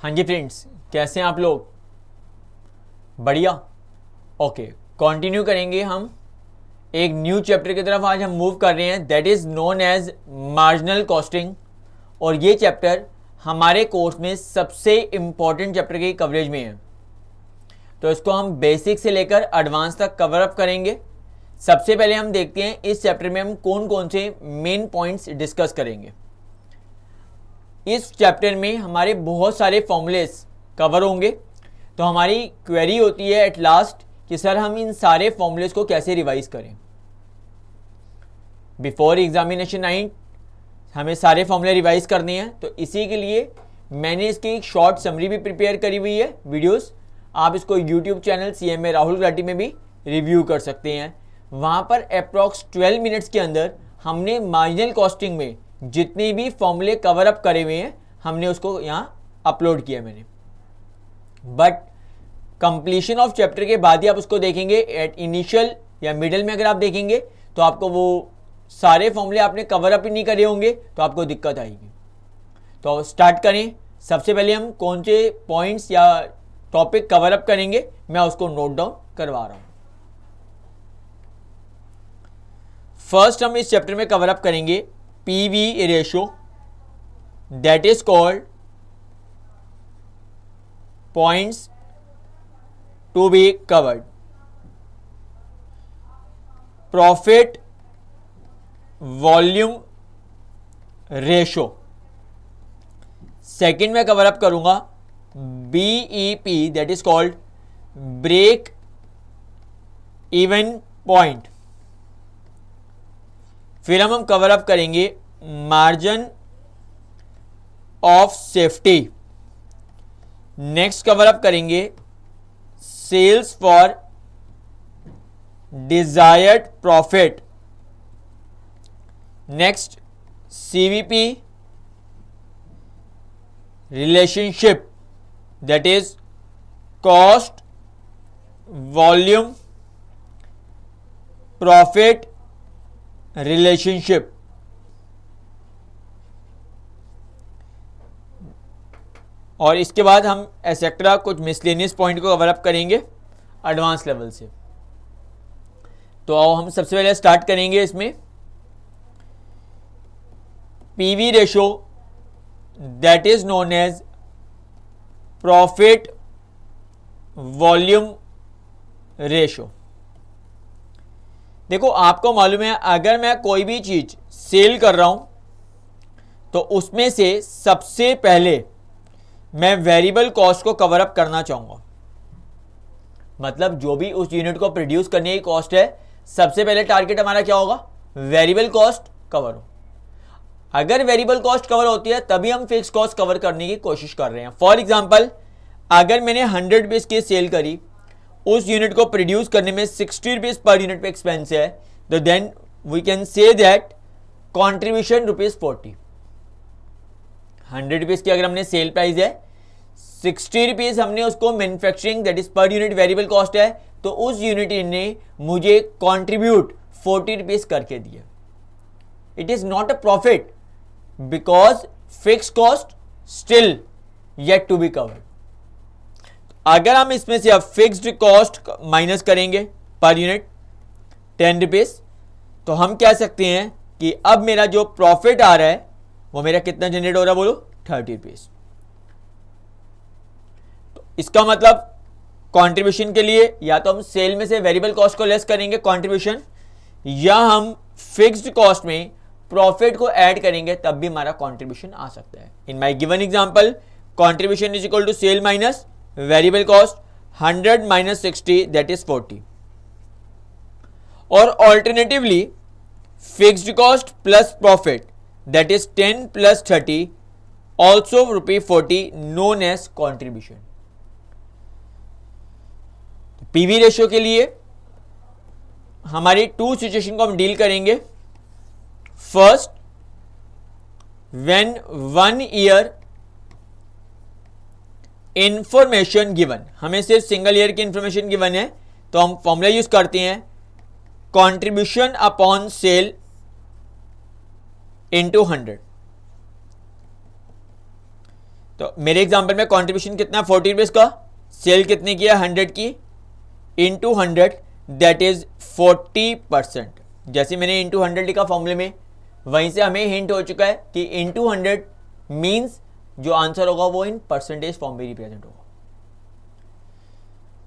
हाँ जी फ्रेंड्स, कैसे हैं आप लोग? बढ़िया। ओके, कंटिन्यू करेंगे हम एक न्यू चैप्टर की तरफ। आज हम मूव कर रहे हैं, that is known as marginal costing. और ये चैप्टर हमारे कोर्स में सबसे इम्पॉर्टेंट चैप्टर की कवरेज में है, तो इसको हम बेसिक से लेकर एडवांस तक कवर अप करेंगे। सबसे पहले हम देखते हैं इस चैप्टर में हम कौन कौन से मेन पॉइंट्स डिस्कस करेंगे। इस चैप्टर में हमारे बहुत सारे फॉर्मूलेस कवर होंगे, तो हमारी क्वेरी होती है एट लास्ट कि सर हम इन सारे फॉर्मूलेस को कैसे रिवाइज करें। बिफोर एग्जामिनेशन नाइट हमें सारे फॉर्मूले रिवाइज करने हैं, तो इसी के लिए मैंने इसकी एक शॉर्ट समरी भी प्रिपेयर करी हुई है वीडियोस। आप इसको YouTube channel CMA Rahul Gulati में भी रिव्यू कर सकते हैं। वहाँ पर अप्रॉक्स 12 मिनट्स के अंदर हमने मार्जिनल कॉस्टिंग में जितने भी फॉर्मूले कवर अप करे हुए हैं हमने उसको यहाँ अपलोड किया मैंने। बट कंप्लीशन ऑफ चैप्टर के बाद ही आप उसको देखेंगे। एट इनिशियल या मिडल में अगर आप देखेंगे तो आपको वो सारे फॉर्मूले आपने कवर अप ही नहीं करे होंगे, तो आपको दिक्कत आएगी। तो स्टार्ट करें। सबसे पहले हम कौन से पॉइंट्स या टॉपिक कवर अप करेंगे, मैं उसको नोट डाउन करवा रहा हूं। फर्स्ट हम इस चैप्टर में कवर अप करेंगे PV ratio, that is called points to be covered. Profit volume ratio. Second में कवर अप करूंगा BEP, that is called break even point. फिर हम कवर अप करेंगे margin of safety. Next cover up करेंगे sales for desired profit. Next CVP relationship, that is cost volume profit relationship. और इसके बाद हम एसेट्रा कुछ मिसलेनियस पॉइंट को कवर अप करेंगे एडवांस लेवल से। तो आओ हम सबसे पहले स्टार्ट करेंगे इसमें PV ratio, that is known as profit volume ratio. देखो, आपको मालूम है अगर मैं कोई भी चीज सेल कर रहा हूं तो उसमें से सबसे पहले मैं वेरिएबल कॉस्ट को कवर अप करना चाहूंगा। मतलब जो भी उस यूनिट को प्रोड्यूस करने की कॉस्ट है, सबसे पहले टारगेट हमारा क्या होगा? वेरिएबल कॉस्ट कवर हो। अगर वेरिएबल कॉस्ट कवर होती है तभी हम फिक्स कॉस्ट कवर करने की कोशिश कर रहे हैं। फॉर एग्जांपल, अगर मैंने 100 रुपीज की सेल करी, उस यूनिट को प्रोड्यूस करने में 60 रुपीज पर यूनिट पे एक्सपेंस है, तो then we can say that contribution ₹40। 100 rupees की अगर हमने सेल प्राइस है, 60 रुपीज हमने उसको manufacturing that is per unit variable cost है, तो उस यूनिट ने मुझे कॉन्ट्रीब्यूट 40 रुपीज करके दिया। It is not a profit because fix cost still yet to be covered. अगर हम इसमें से अब फिक्स्ड कॉस्ट माइनस करेंगे पर यूनिट 10 रुपीज, तो हम कह सकते हैं कि अब मेरा जो प्रॉफिट आ रहा है वो मेरा कितना जनरेट हो रहा है? बोलो, 30 रुपीज। तो इसका मतलब कंट्रीब्यूशन के लिए या तो हम सेल में से वेरिएबल कॉस्ट को लेस करेंगे कंट्रीब्यूशन, या हम फिक्स्ड कॉस्ट में प्रॉफिट को ऐड करेंगे, तब भी हमारा कंट्रीब्यूशन आ सकता है। In my given example, contribution is equal to sale minus variable cost, 100 minus 60 that is 40। और alternatively fixed cost plus profit that is 10 plus 30 also ₹40 known as contribution. PV ratio के लिए हमारी 2 सिचुएशन को हम deal करेंगे। First, when 1 year information given, हमें सिर्फ single year की इंफॉर्मेशन गिवन है, तो हम फॉर्मूला यूज करते हैं contribution upon sale into 100. तो मेरे एग्जांपल में कंट्रीब्यूशन कितना 40 रुपीज का, सेल कितने की है 100 की, इंटू 100 दैट इज 40%। जैसे मैंने इंटू 100 लिखा फॉर्मूले में, वहीं से हमें हिंट हो चुका है कि इंटू 100 मीन्स जो आंसर होगा वो इन परसेंटेज फॉर्म में रिप्रेजेंट होगा।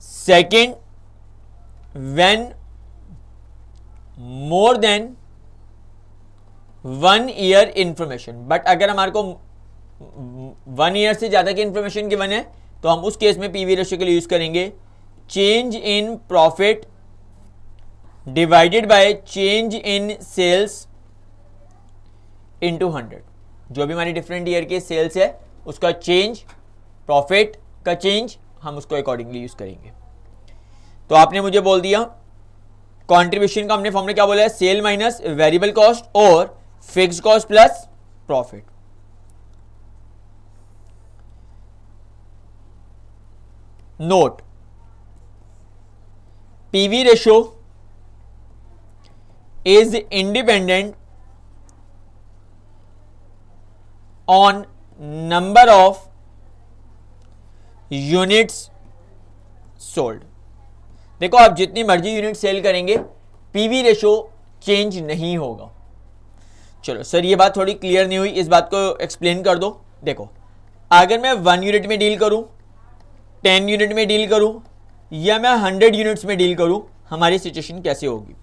Second, when more than 1 year information, but अगर हमारे को 1 ईयर से ज्यादा की इंफॉर्मेशन गिवन है तो हम उस केस में पीवी रेशियो के लिए यूज करेंगे change in profit divided by change in sales into 100। जो भी हमारी डिफरेंट ईयर के सेल्स है उसका चेंज, प्रॉफिट का चेंज, हम उसको अकॉर्डिंगली यूज करेंगे। तो आपने मुझे बोल दिया कंट्रीब्यूशन का हमने फॉर्मूला क्या बोला है, सेल माइनस वेरिएबल कॉस्ट और fix cost plus profit. Note, PV ratio is independent on number of units sold. देखो आप जितनी मर्जी यूनिट सेल करेंगे पीवी रेशियो चेंज नहीं होगा। चलो सर ये बात थोड़ी क्लियर नहीं हुई, इस बात को एक्सप्लेन कर दो। देखो अगर मैं 1 यूनिट में डील करूं, 10 यूनिट में डील करूं या मैं 100 यूनिट्स में डील करूं, हमारी सिचुएशन कैसे होगी।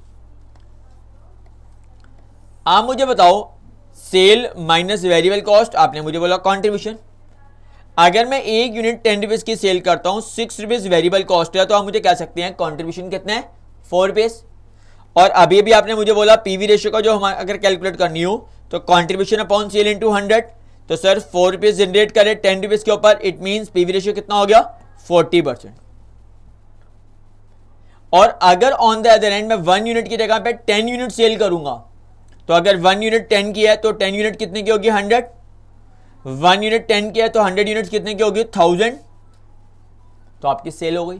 आप मुझे बताओ, सेल माइनस वेरिएबल कॉस्ट, आपने मुझे बोला कंट्रीब्यूशन। अगर मैं एक यूनिट 10 रुपीज की सेल करता हूं, 6 रुपीज वेरिएबल कॉस्ट है, तो आप मुझे कह सकते हैं कंट्रीब्यूशन कितना है 4 रुपीज। और अभी भी आपने मुझे बोला पीवी रेशियो का जो हम अगर कैलकुलेट करनी हो तो कंट्रीब्यूशन अपॉन सेल इंटू 100, तो सर 4 रुपीज जनरेट करे 10 रुपीज के ऊपर, इट मीन्स पीवी रेशियो कितना हो गया 40%। और अगर ऑन द अदर एंड मैं 1 यूनिट की जगह पे 10 यूनिट सेल करूंगा, तो अगर 1 यूनिट 10 की है तो 10 यूनिट कितने की होगी 100, 1 यूनिट 10 की है तो 100 यूनिट कितने की होगी 1000, तो आपकी सेल हो गई।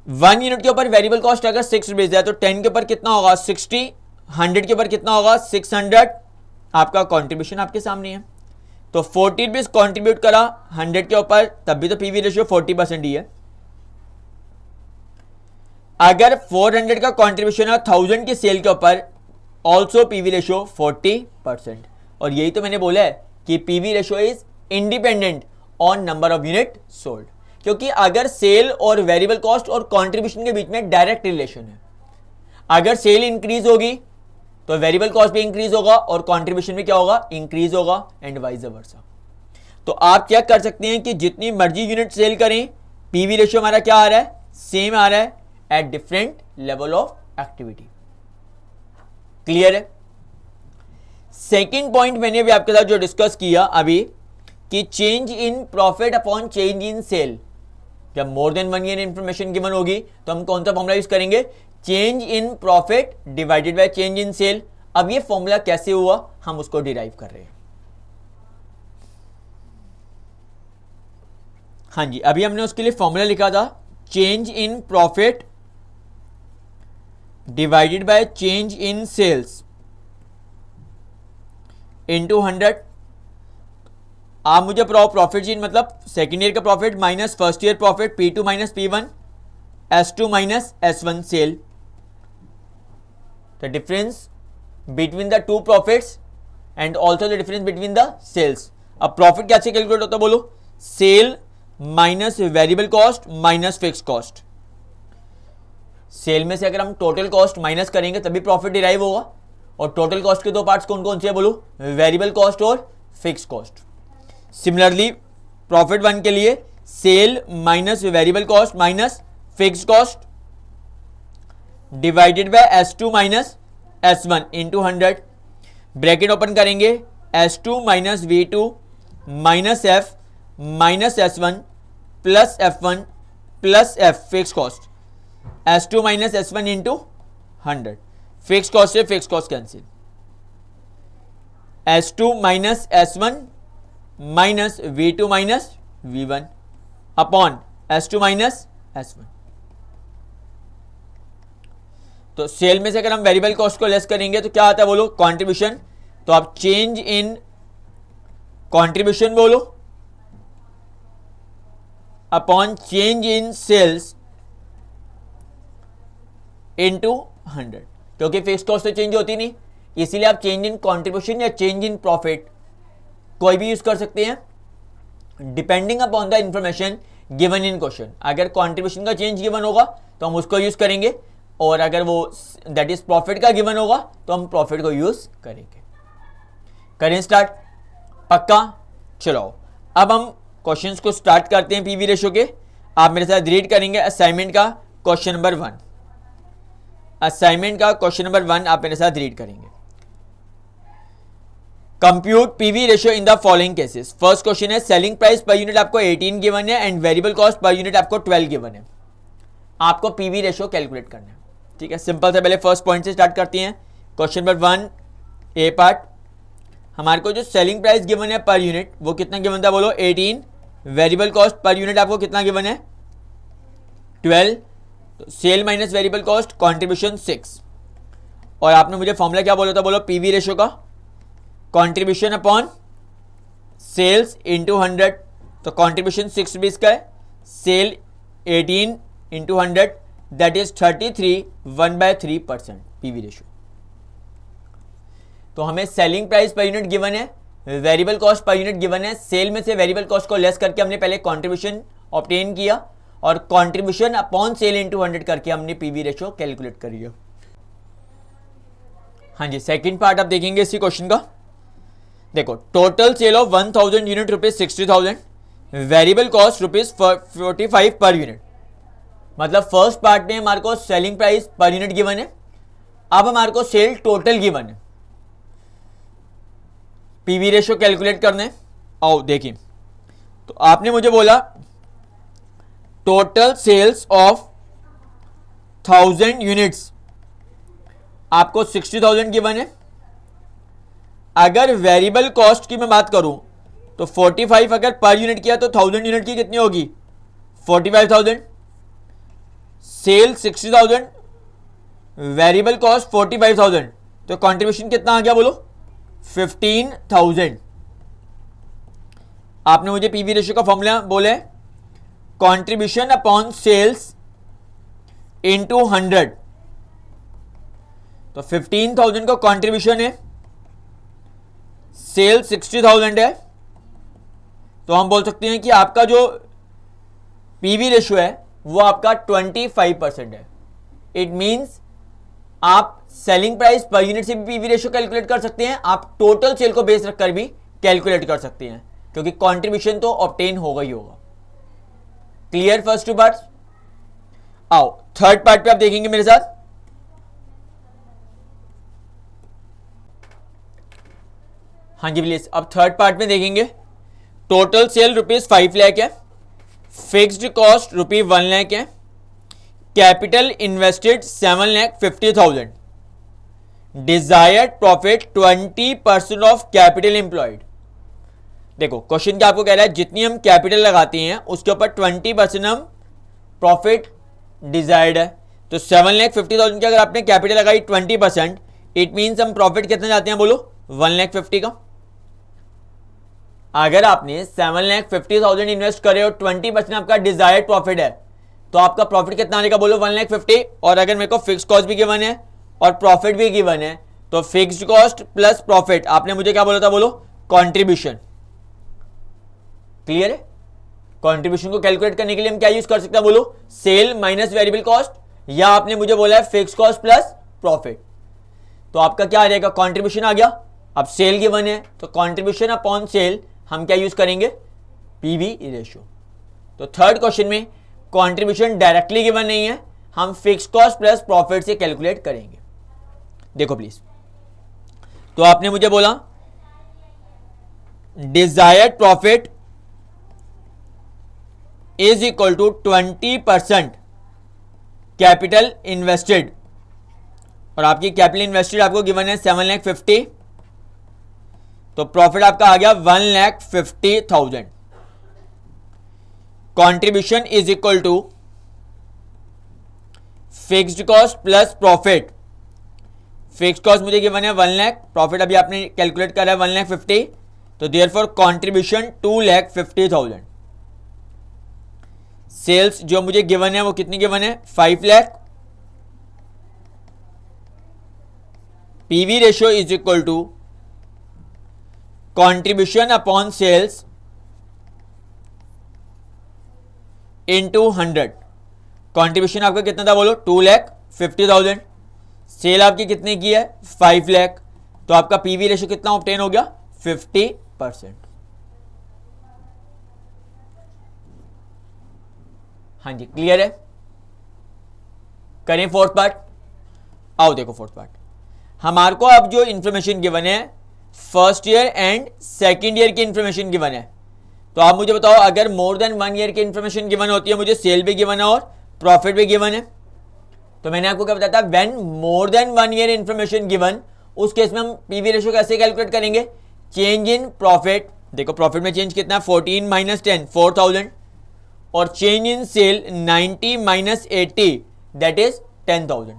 1 यूनिट के ऊपर वेरिएबल कॉस्ट अगर 6 रुपीज है तो 10 के ऊपर कितना होगा 60, 100 के ऊपर कितना होगा 600, आपका कंट्रीब्यूशन आपके सामने है। तो 40 रुपीज कॉन्ट्रीब्यूट करा 100 के ऊपर, तब भी तो पीवी रेशियो 40% ही है। अगर 400 का कंट्रीब्यूशन है 1000 की सेल के ऊपर, ऑल्सो पीवी रेशियो 40%। और यही तो मैंने बोला है कि PV ratio is independent on number of unit sold, क्योंकि अगर सेल और वेरिएबल कॉस्ट और कंट्रीब्यूशन के बीच में डायरेक्ट रिलेशन है। अगर सेल इंक्रीज होगी तो वेरिएबल कॉस्ट भी इंक्रीज होगा और कंट्रीब्यूशन भी क्या होगा इंक्रीज होगा, एंड वाइस वर्सा। तो आप चेक कर सकते हैं कि जितनी मर्जी यूनिट सेल करें पीवी रेशियो हमारा क्या आ रहा है, सेम आ रहा है at different level of activity. Clear है। सेकेंड पॉइंट मैंने भी आपके साथ जो डिस्कस किया अभी कि change in profit upon change in sale, जब more than 1 year information given होगी तो हम कौन सा फॉर्मूला यूज करेंगे, change in profit divided by change in sale. अब ये फॉर्मूला कैसे हुआ हम उसको डिराइव कर रहे हैं। हाँ जी, अभी हमने उसके लिए फॉर्मूला लिखा था change in profit divided by change in sales into 100। आप मुझे प्रॉफिट चेंज मतलब सेकेंड ईयर का profit minus first year profit, P2 minus P1, S2 minus S1 sale, the difference between the two profits and also the difference between the sales. अब profit कैसे calculate होता है बोलो, sale minus variable cost minus fix cost. Sale में से अगर हम total cost minus करेंगे तभी प्रॉफिट डिराइव होगा, और टोटल कॉस्ट के दो पार्ट्स कौन कौन से है बोलो, वेरिएबल कॉस्ट और फिक्स कॉस्ट। सिमिलरली प्रॉफिट 1 के लिए sale minus variable cost minus fix cost divided by S2 minus S1 into 100। Bracket open करेंगे, S2 minus V2 minus F minus S1 plus F1 plus F fix cost, S2 minus S1 into 100। Fix cost से fix cost cancel, S2 minus S1 minus V2 minus V1 upon S2 minus S1। तो cell में से अगर हम variable cost को less करेंगे तो क्या आता है बोलो, कंट्रीब्यूशन। तो आप चेंज इन कंट्रीब्यूशन बोलो upon change in sales into 100, क्योंकि फिक्स कॉस्ट तो चेंज होती नहीं, इसीलिए आप चेंज इन कंट्रीब्यूशन या चेंज इन प्रॉफिट कोई भी यूज कर सकते हैं depending upon the information given in question. अगर कंट्रीब्यूशन का चेंज गिवन होगा तो हम उसको यूज करेंगे, और अगर वो दैट इज प्रॉफिट का गिवन होगा तो हम प्रॉफिट को यूज करेंगे। करें स्टार्ट, पक्का? चलो अब हम क्वेश्चंस को स्टार्ट करते हैं पीवी रेशो के। आप मेरे साथ रीड करेंगे असाइनमेंट का क्वेश्चन नंबर 1। असाइनमेंट का क्वेश्चन नंबर 1 आप मेरे साथ रीड करेंगे। Compute PV ratio in the following cases. First question है सेलिंग प्राइस पर यूनिट आपको 18 गिवन है and variable cost per unit आपको 12 गिवन है। आपको पीवी रेशियो कैलकुलेट करना है, ठीक है। सिंपल से पहले फर्स्ट पॉइंट से स्टार्ट करते हैं। क्वेश्चन नंबर 1 ए पार्ट, हमारे को जो सेलिंग प्राइस गिवन है पर यूनिट वो कितना गिवन था बोलो 18, वेरिएबल कॉस्ट पर यूनिट आपको कितना गिवन है 12, तो sale minus variable cost contribution 6, और आपने मुझे फॉर्मूला क्या बोला था बोलो पीवी रेशियो का, कंट्रीब्यूशन अपॉन सेल्स इंटू 100, तो कंट्रीब्यूशन 6 भी इसका है, sale 18 into 100 that is 33 1/3% PV ratio. तो हमें selling price per unit given है, वेरिएबल कॉस्ट पर यूनिट गिवन है, सेल में से वेरिएबल कॉस्ट को लेस करके हमने पहले कंट्रीब्यूशन ऑब्टेन किया और कंट्रीब्यूशन अपॉन सेल इनटू 100 करके हमने पीवी रेशियो कैलकुलेट करी है। हाँ जी, सेकंड पार्ट आप देखेंगे इसी क्वेश्चन का। देखो total sale of 1000 unit rupees 60,000, variable cost rupees 45 per unit. मतलब फर्स्ट पार्ट में हमारे को selling price per unit given है, अब हमारे को सेल टोटल गिवन है, पीवी रेशियो कैलकुलेट करने। आओ देखिए, तो आपने मुझे बोला टोटल सेल्स ऑफ 1000 यूनिट्स आपको 60,000 गिवन है। अगर वेरिएबल कॉस्ट की मैं बात करूं तो 45 अगर पर यूनिट किया तो 1000 यूनिट की कितनी होगी 45,000, सेल 60,000, वेरिएबल कॉस्ट 45,000, तो कंट्रीब्यूशन कितना आ गया बोलो 15,000। आपने मुझे पीवी रेशियो का फॉर्मूला बोले कंट्रीब्यूशन अपॉन सेल्स इनटू 100, तो 15,000 का कंट्रीब्यूशन है, सेल 60,000 है, तो हम बोल सकते हैं कि आपका जो पीवी रेशियो है वो आपका 25% है। इट मींस आप सेलिंग प्राइस पर यूनिट से भी पीवी रेशियो कैलकुलेट कर सकते हैं, आप टोटल सेल को बेस रखकर भी कैलकुलेट कर सकते हैं, क्योंकि कंट्रीब्यूशन तो ऑब्टेन होगा ही होगा। Clear first two part? आओ थर्ड पार्ट पे आप देखेंगे मेरे साथ। हाँ जी प्लीज, अब थर्ड पार्ट में देखेंगे टोटल सेल रुपीज 5 लाख है, फिक्स्ड कॉस्ट रुपीज 1 लाख है, capital invested 7,50,000, desired profit 20% of capital employed. देखो क्वेश्चन क्या आपको कह रहा है, जितनी हम कैपिटल लगाते हैं उसके ऊपर 20% हम प्रॉफिट डिजायर्ड है, तो 7,50,000 की अगर आपने कैपिटल लगाई 20%, इट मीन्स हम प्रॉफिट कितना चाहते हैं बोलो 1,50,000 का। अगर आपने 7,50,000 इन्वेस्ट करे और 20% आपका डिजायर्ड प्रॉफिट है, तो आपका प्रॉफिट कितना आने का बोलो 1,50,000। और अगर मेरे को फिक्स कॉस्ट भी गिवन है और प्रॉफिट भी गिवन है, तो फिक्स्ड कॉस्ट प्लस प्रॉफिट, आपने मुझे क्या बोला था बोलो कंट्रीब्यूशन। क्लियर है? कंट्रीब्यूशन को कैलकुलेट करने के लिए हम क्या यूज कर सकते हैं बोलो सेल माइनस वेरिएबल कॉस्ट, या आपने मुझे बोला है फिक्स कॉस्ट प्लस प्रॉफिट, तो आपका क्या आ जाएगा कंट्रीब्यूशन आ गया। अब सेल गिवन है तो कंट्रीब्यूशन अपॉन सेल हम क्या यूज करेंगे पीवी रेशियो। तो थर्ड क्वेश्चन में कंट्रीब्यूशन डायरेक्टली गिवन नहीं है, हम फिक्स कॉस्ट प्लस प्रॉफिट से कैलकुलेट करेंगे। देखो प्लीज, तो आपने मुझे बोला desired profit is equal to 20% capital invested, और आपकी कैपिटल इन्वेस्टेड आपको गिवन है 7,50,000, तो प्रॉफिट आपका आ गया 1,50,000। Contribution is equal to fixed cost plus profit, fixed cost मुझे गिवन है 1 लाख, प्रॉफिट अभी आपने कैलकुलेट करा है 1,50,000, तो देयरफॉर कंट्रीब्यूशन 2,50,000। सेल्स जो मुझे गिवन है वो कितनी गिवन है, 5 lakh. PV ratio is equal to contribution upon sales into 100। Contribution आपका कितना था बोलो, 2,50,000। सेल आपकी कितने की है, 5 लाख। तो आपका पीवी रेशियो कितना ऑब्टेन हो गया, 50%। हाँ जी, क्लियर है। करें फोर्थ पार्ट। आओ देखो फोर्थ पार्ट। हमारे को अब जो इंफॉर्मेशन गिवन है first year and second year की इंफॉर्मेशन गिवन है। तो आप मुझे बताओ, अगर मोर देन 1 ईयर की इंफॉर्मेशन गिवन होती है, मुझे सेल भी गिवन है और प्रॉफिट भी गिवन है, तो मैंने आपको क्या बताया था, when more than 1 year information given, उस केस में हम पीवी रेशियो कैसे कैलकुलेट करेंगे, चेंज इन प्रॉफिट। देखो प्रॉफिट में चेंज कितना है, 14 माइनस 10 4,000, और change in sale 90 minus 80 that is 10,000।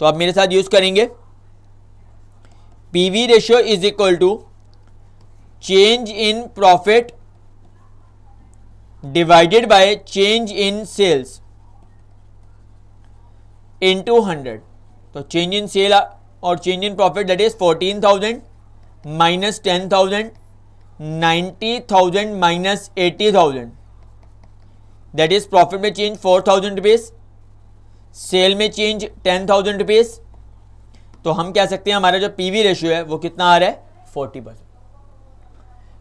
तो आप मेरे साथ यूज करेंगे PV ratio is equal to change in profit divided by change in sales into 100। तो चेंज इन सेल और change in profit that is 14,000 minus 10,000, 90,000 minus 80,000 that is profit में change 4,000 rupees, cell में change 10,000 rupees. तो हम कह सकते हैं हमारा जो पीवी रेशियो है वो कितना आ रहा है, 40%।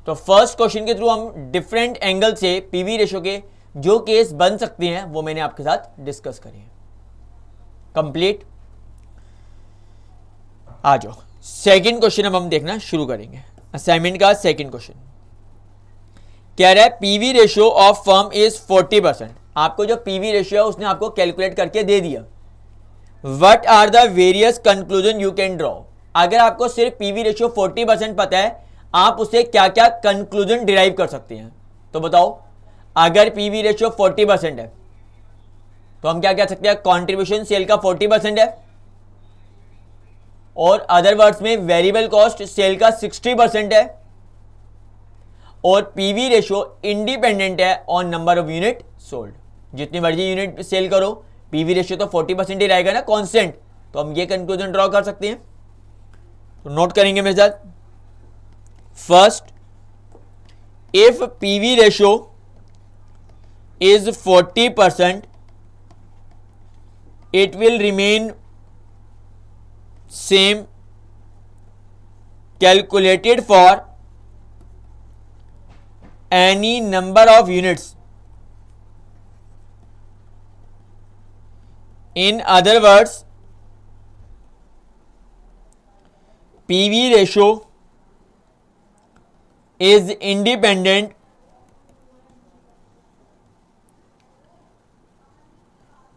तो फर्स्ट क्वेश्चन के थ्रू हम डिफरेंट एंगल से पीवी रेशियो के जो केस बन सकते हैं वो मैंने आपके साथ डिस्कस करे हैं। कंप्लीट। आ जाओ सेकंड क्वेश्चन अब हम देखना शुरू करेंगे। असाइनमेंट का सेकंड क्वेश्चन कह रहा है PV ratio of firm is 40%। आपको जो पीवी रेशियो है उसने आपको कैलकुलेट करके दे दिया। What are the various conclusion you can draw. अगर आपको सिर्फ पीवी रेशियो 40% पता है, आप उसे क्या क्या कंक्लूजन डिराइव कर सकते हैं। तो बताओ, अगर पीवी रेशियो 40% है तो हम क्या कह सकते हैं, कंट्रीब्यूशन सेल का 40% है, और अदर वर्ड्स में वेरिएबल कॉस्ट सेल का 60% है, और पीवी रेशियो इंडिपेंडेंट है on number of unit sold. जितनी मर्जी यूनिट सेल करो, पीवी रेशियो तो 40% ही रहेगा ना, कांस्टेंट। तो हम ये कंक्लूजन ड्रॉ कर सकते हैं। तो नोट करेंगे मेरे साथ। First, if PV ratio is 40%, it will remain same calculated for any number of units. In other words, PV ratio is independent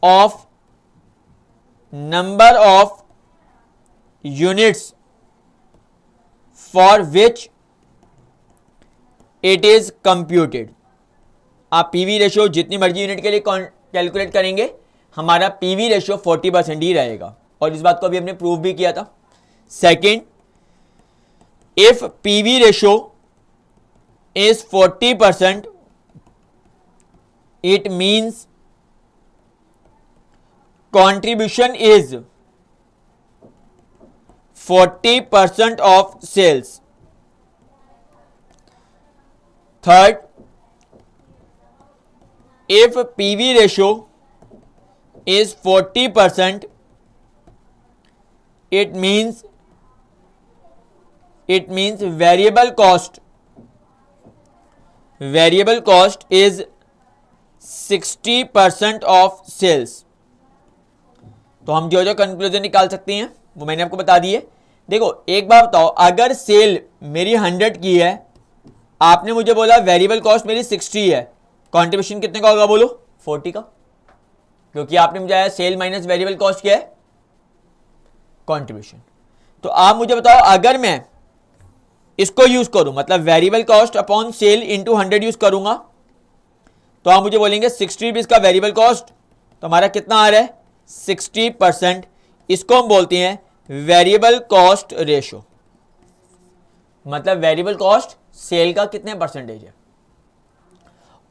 of number of units for which it is computed। आप PV ratio जितनी मर्जी unit के लिए calculate करेंगे, हमारा PV ratio 40% ही रहेगा, और इस बात को अभी हमने प्रूव भी किया था। Second, if PV ratio is 40%, it means contribution is 40% of sales। Third, if PV ratio is 40%, it means variable cost is 60% of sales। तो हम जो कंक्लूजन निकाल सकते हैं वो मैंने आपको बता दिए। देखो एक बात बताओ, अगर सेल मेरी 100 की है, आपने मुझे बोला वेरिएबल कॉस्ट मेरी 60 है, कंट्रीब्यूशन कितने का होगा बोलो, 40 का, क्योंकि आपने मुझे आया सेल माइनस वेरिएबल कॉस्ट क्या है, कंट्रीब्यूशन। तो आप मुझे बताओ, अगर मैं इसको यूज करूं, मतलब variable cost upon sale into 100 use करूंगा, तो आप मुझे बोलेंगे 60 रुपीज का वेरिएबल कॉस्ट, तो हमारा कितना आ रहा है, 60%। इसको हम बोलते हैं वेरिएबल कॉस्ट रेशो। मतलब वेरिएबल कॉस्ट सेल का कितने परसेंटेज है।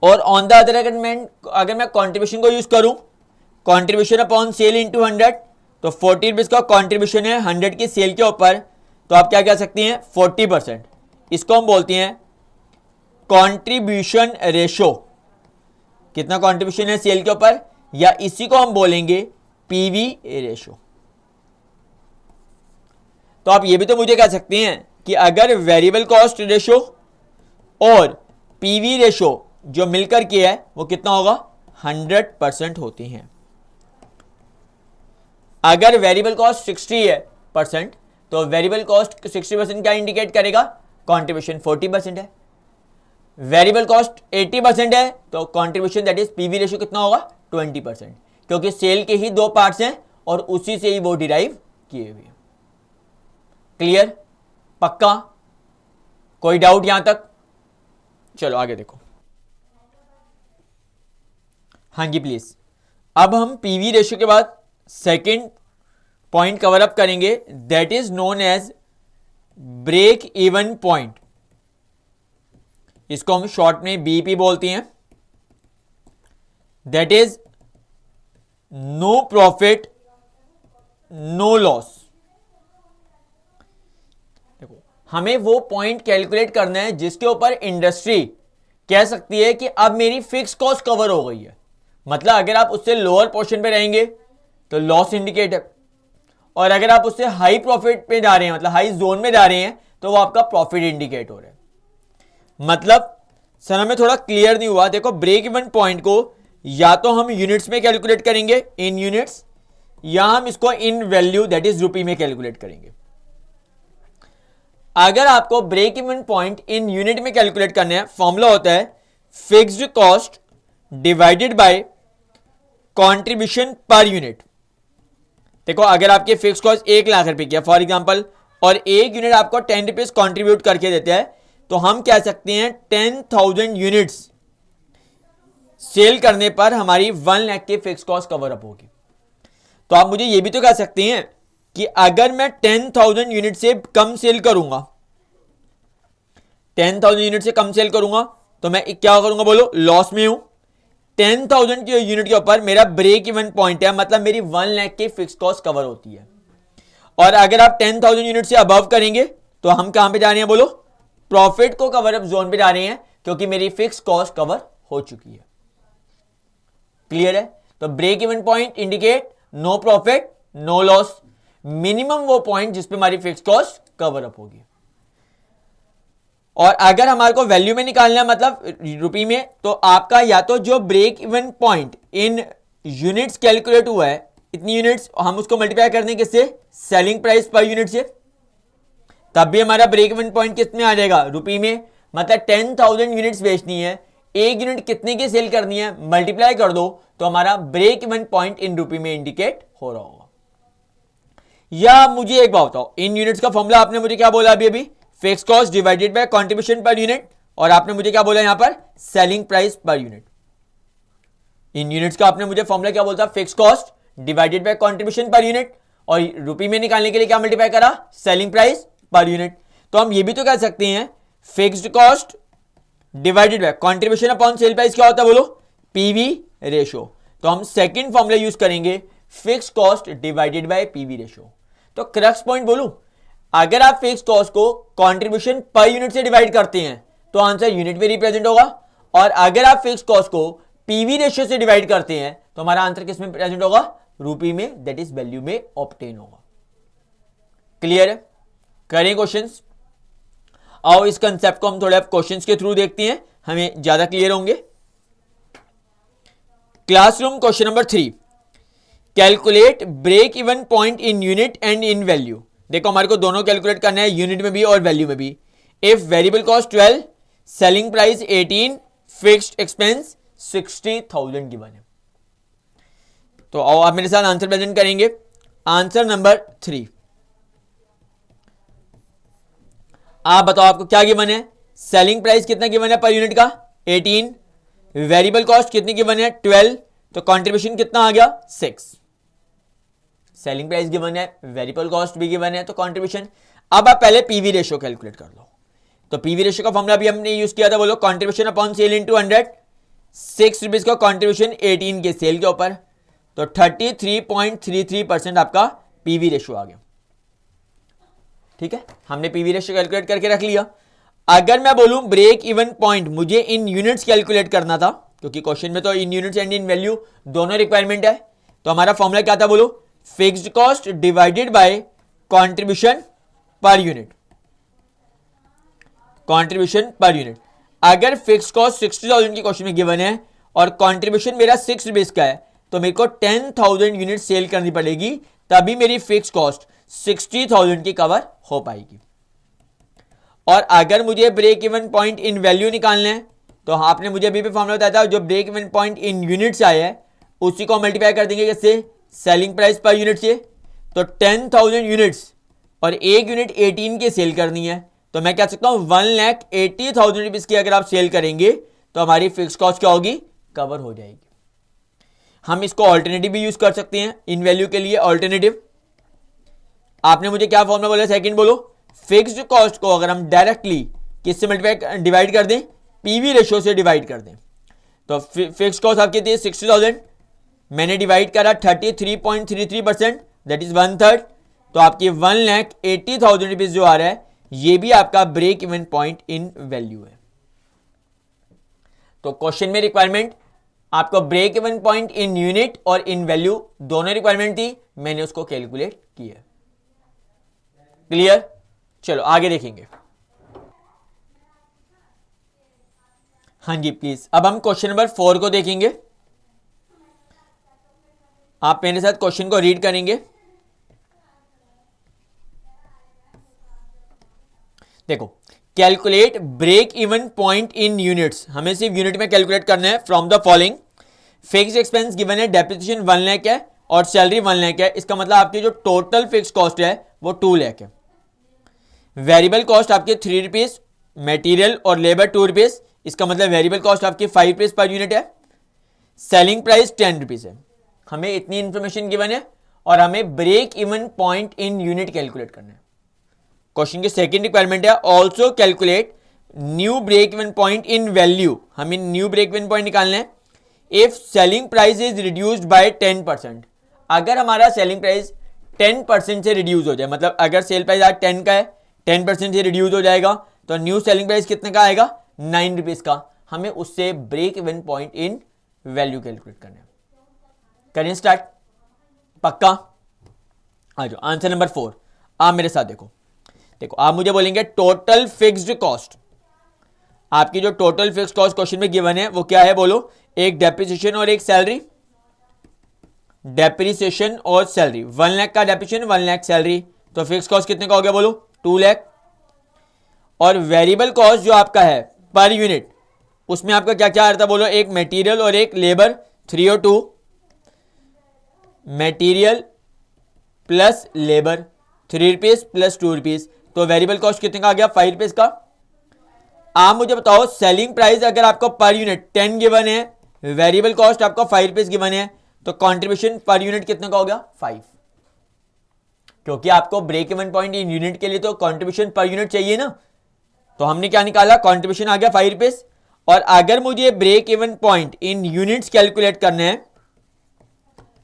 और ऑन द अदर अगर मैं कॉन्ट्रीब्यूशन को यूज करूं, कॉन्ट्रीब्यूशन अपॉन सेल इंटू 100, तो 40 रुपीज का कॉन्ट्रीब्यूशन है 100 की सेल के ऊपर, तो आप क्या कह सकती हैं 40%। इसको हम बोलते हैं कॉन्ट्रीब्यूशन रेशो। कितना कॉन्ट्रीब्यूशन है सेल के ऊपर, या इसी को हम बोलेंगे पीवी रेशो। तो आप ये भी तो मुझे कह सकते हैं कि अगर वेरिएबल कॉस्ट रेशो और पीवी रेशो जो मिलकर के है वो कितना होगा 100% होती हैं। अगर वेरिएबल कॉस्ट 60 है परसेंट, तो वेरिएबल कॉस्ट 60% क्या इंडिकेट करेगा, कॉन्ट्रीब्यूशन 40% है। वेरिएबल कॉस्ट 80% है तो contribution that is PV ratio कितना होगा 20%, क्योंकि सेल के ही दो पार्ट्स हैं और उसी से ही वो डिराइव किए हुए हैं। क्लियर, पक्का, कोई डाउट यहां तक। चलो आगे देखो। हाँ जी प्लीज। अब हम पीवी रेशियो के बाद सेकंड पॉइंट कवर अप करेंगे, that is known as break even point. इसको हम शॉर्ट में बीपी बोलते हैं। That is no profit no loss. देखो, हमें वो पॉइंट कैलकुलेट करना है जिसके ऊपर इंडस्ट्री कह सकती है कि अब मेरी फिक्स कॉस्ट कवर हो गई है। मतलब अगर आप उससे लोअर पोर्शन पे रहेंगे तो लॉस इंडिकेट है, और अगर आप उससे हाई प्रॉफिट पे जा रहे हैं, मतलब हाई जोन में जा रहे हैं, तो वो आपका प्रॉफिट इंडिकेट हो रहा है। मतलब सर हमें थोड़ा क्लियर नहीं हुआ। देखो, ब्रेक इवन पॉइंट को या तो हम यूनिट्स में कैलकुलेट करेंगे इन यूनिट्स, या हम इसको in value that is rupee में कैलकुलेट करेंगे। अगर आपको break even point in unit में कैलकुलेट करना है, फॉर्मूला होता है fixed cost divided by contribution per unit. देखो, अगर आपके फिक्स कॉस्ट 1 लाख रुपए की है फॉर एग्जांपल, और एक यूनिट आपको 10 रुपीज कॉन्ट्रीब्यूट करके देता है, तो हम कह सकते हैं 10,000 यूनिट्स सेल करने पर हमारी 1 लाख की फिक्स कॉस्ट कवर अप होगी। तो आप मुझे यह भी तो कह सकते हैं कि अगर मैं 10,000 यूनिट से कम सेल करूंगा, 10,000 यूनिट से कम सेल करूंगा, तो मैं क्या करूंगा बोलो, लॉस में हूं। 10,000 की यूनिट के ऊपर मेरा ब्रेक इवन पॉइंट है, मतलब मेरी 1 लाख की फिक्स कॉस्ट कवर होती है। और अगर आप 10,000 यूनिट से अबव करेंगे तो हम कहां पे जा रहे हैं बोलो, प्रॉफिट को कवर अप जोन पे जा रहे हैं, क्योंकि मेरी फिक्स कॉस्ट कवर हो चुकी है। क्लियर है। तो break even point indicate no profit no loss, minimum वो पॉइंट जिस पे हमारी फिक्स कॉस्ट कवर अप होगी। और अगर हमारे को वैल्यू में निकालना है, मतलब रुपी में, तो आपका या तो जो break even point in units calculate हुआ है, इतनी यूनिट्स, हम उसको मल्टीप्लाई कर दें किससे, सेलिंग प्राइस पर यूनिट से, तब भी हमारा ब्रेक इवन पॉइंट कितने आ जाएगा रुपी में। मतलब 10,000 यूनिट्स बेचनी है, एक यूनिट कितने की सेल करनी है, मल्टीप्लाई कर दो, तो हमारा ब्रेक इवन पॉइंट इन रुपी में इंडिकेट हो रहा होगा। या मुझे एक बात बताओ, इन यूनिट्स का फॉर्मूला आपने मुझे क्या बोला अभी, fix cost divided by contribution per unit, और आपने मुझे क्या बोला यहां पर, सेलिंग प्राइस पर यूनिट। इन यूनिट्स का आपने मुझे फॉर्मूला क्या बोलता, fix cost divided by contribution per unit, और रुपी में निकालने के लिए क्या मल्टीप्लाई करा, सेलिंग प्राइस पर यूनिट। तो हम ये भी तो कह सकते हैं fixed cost divided by contribution upon sale price क्या होता है बोलो, पीवी रेशो। तो हम सेकंड फॉर्मूला यूज करेंगे fix cost divided by PV ratio. तो क्रक्स पॉइंट बोलूं, अगर आप फिक्स कॉस्ट को कंट्रीब्यूशन पर यूनिट से डिवाइड करते हैं तो आंसर यूनिट में रिप्रेजेंट होगा, और अगर आप फिक्स कॉस्ट को पीवी रेशियो से डिवाइड करते हैं तो हमारा आंसर किस में प्रेजेंट होगा, रुपी में, दैट इज वैल्यू में ऑब्टेन होगा। क्लियर है। करें क्वेश्चंस। आओ इस कंसेप्ट को हम थोड़े क्वेश्चंस के थ्रू देखते हैं, हमें ज्यादा क्लियर होंगे। Classroom question number 3, calculate break even point in unit and in value. देखो, हमारे को दोनों कैलकुलेट करना है, यूनिट में भी और वैल्यू में भी। If variable cost 12, selling price 18, fixed expense 60,000 given है। तो आओ आप मेरे साथ आंसर प्रेजेंट करेंगे। आंसर नंबर 3, आप बताओ आपको क्या गिवन है, सेलिंग प्राइस कितना गिवन है पर यूनिट का 18, वेरिएबल कॉस्ट कितनी गिवन है 12, तो कंट्रीब्यूशन कितना आ गया 6। सेलिंग प्राइस गिवन है, वेरिएबल कॉस्ट भी गिवन है, तो कंट्रीब्यूशन। अब आप पहले पीवी रेशियो कैलकुलेट कर लो। तो पीवी रेशियो का फॉर्मूला भी हमने यूज किया था, बोलो contribution upon sale into 100, 6 rupees का कंट्रीब्यूशन 18 के सेल के ऊपर, तो 33.33% आपका पीवी रेशियो आ गया। ठीक है, हमने पीवी रेशियो कैलकुलेट करके रख लिया। अगर मैं बोलूं ब्रेक इवन पॉइंट मुझे इन यूनिट्स कैलकुलेट करना था, क्योंकि क्वेश्चन में तो इन यूनिट्स एंड इन वैल्यू दोनों रिक्वायरमेंट है, तो हमारा फॉर्मूला क्या था, बोलो fixed cost divided by contribution per unit, contribution per unit. अगर फिक्स कॉस्ट 60,000 की क्वेश्चन में गिवन है और कंट्रीब्यूशन मेरा 6 रुपीज का है, तो मेरे को 10,000 यूनिट सेल करनी पड़ेगी, तभी मेरी फिक्स कॉस्ट 60,000 की कवर हो पाएगी। और अगर मुझे break even point in value निकालना है, तो आपने मुझे अभी भी फॉर्मूला बताया था, जो break even point in units आया है उसी को मल्टीप्लाई कर देंगे किससे, सेलिंग प्राइस पर यूनिट से। तो 10,000 यूनिट्स और एक यूनिट 18 के सेल करनी है, तो मैं कह सकता हूं 1,80,000 रुपीज की अगर आप सेल करेंगे तो हमारी फिक्स कॉस्ट क्या होगी, कवर हो जाएगी। हम इसको ऑल्टरनेटिव भी यूज कर सकते हैं इन वैल्यू के लिए। ऑल्टरनेटिव आपने मुझे क्या फॉर्मूला बोला, सेकंड बोलो, फिक्स्ड कॉस्ट को अगर हम डायरेक्टली किससे मल्टीप्लाई डिवाइड कर दें, पीवी रेशियो से डिवाइड कर दें, तो फिक्स कॉस्ट आपकी थी 60,000, मैंने डिवाइड करा 33.33%, दैट इज 1/3, तो आपकी 1,80,000 रुपीज जो आ रहा है, ये भी आपका break even point in value है। तो क्वेश्चन में रिक्वायरमेंट आपको break even point in unit और इन वैल्यू दोनों रिक्वायरमेंट थी, मैंने उसको कैलकुलेट किया। क्लियर, चलो आगे देखेंगे। हाँ जी प्लीज, अब हम क्वेश्चन नंबर 4 को देखेंगे। आप मेरे साथ क्वेश्चन को रीड करेंगे। देखो, calculate break even point in units, हमें सिर्फ यूनिट में कैलकुलेट करना है। From the following, fix expense given है, डेप्रिसिएशन 1 लाख है और सैलरी 1 लाख है, इसका मतलब आपकी जो टोटल फिक्स कॉस्ट है वो 2 लाख है। वेरिएबल कॉस्ट आपके 3 रुपीज, मटेरियल और लेबर 2 रुपीज, इसका मतलब वेरिएबल कॉस्ट आपकी 5 रुपीज पर यूनिट है। सेलिंग प्राइस 10 रुपीज है। हमें इतनी इंफॉर्मेशन गिवन है और हमें break even point in unit calculate करना है। क्वेश्चन की सेकंड रिक्वायरमेंट है, also calculate new break even point in value, हमें न्यू ब्रेक इवन पॉइंट निकालना है। If selling price is reduced by 10%, अगर हमारा सेलिंग प्राइस 10% से रिड्यूस हो जाए, मतलब अगर सेल प्राइस आज 10 का है, 10% से रिड्यूस हो जाएगा, तो न्यू सेलिंग प्राइस कितने का आएगा, 9 रुपीज का। हमें उससे break even point in value calculate करना है। करें स्टार्ट, पक्का? आ जाओ, आंसर नंबर 4 आप मेरे साथ देखो। देखो, आप मुझे बोलेंगे टोटल फिक्स्ड कॉस्ट, आपकी जो टोटल फिक्स्ड कॉस्ट क्वेश्चन में गिवन है वो क्या है, बोलो। एक डेप्रिसिएशन और एक सैलरी, डेप्रिसिएशन और सैलरी, 1 लाख का डेप्रिसिएशन, 1 लाख सैलरी, तो फिक्स कॉस्ट कितने का हो गया, बोलो 2 लाख। और वेरिएबल कॉस्ट जो आपका है पर यूनिट, उसमें आपका क्या क्या आ रहा था, बोलो। एक मटेरियल और एक लेबर, 3 और 2, material plus labour 3 rupees plus 2 rupees, तो वेरिएबल कॉस्ट कितने का आ गया, 5 रुपीज का। आप मुझे बताओ, सेलिंग प्राइस अगर आपको पर यूनिट 10 गिवन है, वेरिएबल कॉस्ट आपको 5 रुपीज गिवन है, तो कंट्रीब्यूशन पर यूनिट कितने का हो गया, 5। क्योंकि आपको break even point in unit के लिए तो कंट्रीब्यूशन पर यूनिट चाहिए ना, तो हमने क्या निकाला, कंट्रीब्यूशन आ गया 5 रुपीज। और अगर मुझे break even point in units calculate करना है,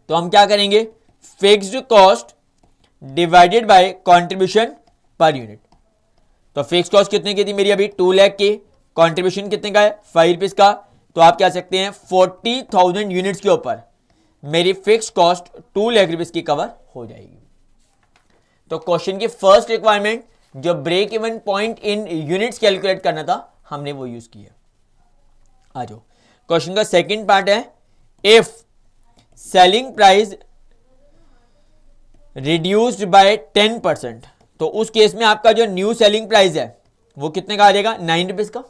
तो हम क्या करेंगे, fixed cost divided by contribution per unit. तो फिक्स कॉस्ट कितने की थी मेरी अभी, 2 लाख की, कंट्रीब्यूशन कितने का है, 5 रुपीज का, तो आप कह सकते हैं 40,000 यूनिट्स के ऊपर मेरी फिक्स कॉस्ट 2 लाख रुपीज की कवर हो जाएगी। तो क्वेश्चन की फर्स्ट रिक्वायरमेंट जो break even point in units calculate करना था, हमने वो यूज किया। आ जाओ, क्वेश्चन का सेकंड पार्ट है, if selling price reduced by 10%, तो उस केस में आपका जो न्यू सेलिंग प्राइस है वो कितने का आ जाएगा, 9 रुपीज का।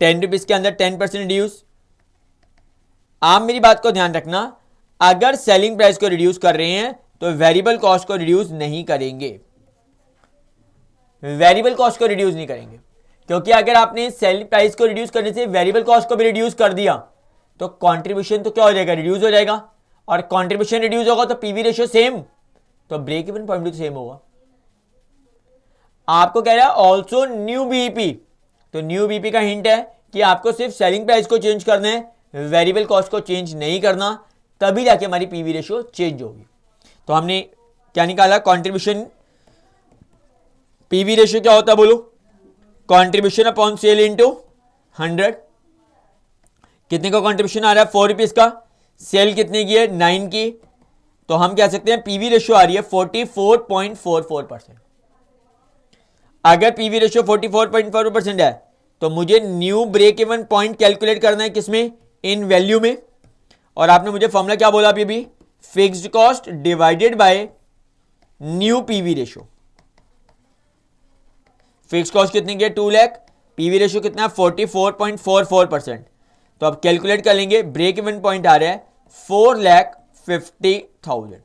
10 रुपीज के अंदर 10% रिड्यूस। आप मेरी बात को ध्यान रखना, अगर सेलिंग प्राइस को रिड्यूस कर रहे हैं तो वेरिएबल कॉस्ट को रिड्यूस नहीं करेंगे, वेरिएबल कॉस्ट को रिड्यूस नहीं करेंगे, क्योंकि अगर आपने सेलिंग प्राइस को रिड्यूस करने से वेरिएबल कॉस्ट को भी रिड्यूस कर दिया तो कंट्रीब्यूशन तो क्या हो जाएगा, रिड्यूस हो जाएगा। और कंट्रीब्यूशन रिड्यूस होगा तो पीवी रेशियो सेम, तो ब्रेक इवन पॉइंट भी सेम होगा। आपको कह रहा है ऑल्सो न्यू बीईपी, तो न्यू बीपी का हिंट है कि आपको सिर्फ सेलिंग प्राइस को चेंज करना है, वेरिएबल कॉस्ट को चेंज नहीं करना, तभी जाके हमारी पीवी रेशियो चेंज होगी। तो हमने क्या निकाला, कंट्रीब्यूशन, पीवी रेशियो क्या होता है बोलो, कंट्रीब्यूशन अपॉन सेल इनटू 100। कितने का कंट्रीब्यूशन आ रहा है, 4 रुपीज का, सेल कितने की है, 9 की, तो हम कह सकते हैं पीवी रेशियो आ रही है 44.44%। अगर पीवी रेशियो 44.44% है तो मुझे new break even point calculate करना है, किसमें, इन वैल्यू में। और आपने मुझे फॉर्मूला क्या बोला अभी भी, fixed cost divided bye new PV ratio. Fixed cost कितनी की है, 2 लाख, पीवी रेशियो कितना है 44.44%। तो अब कैलकुलेट कर लेंगे, ब्रेक इवन पॉइंट आ रहा है 4,50,000।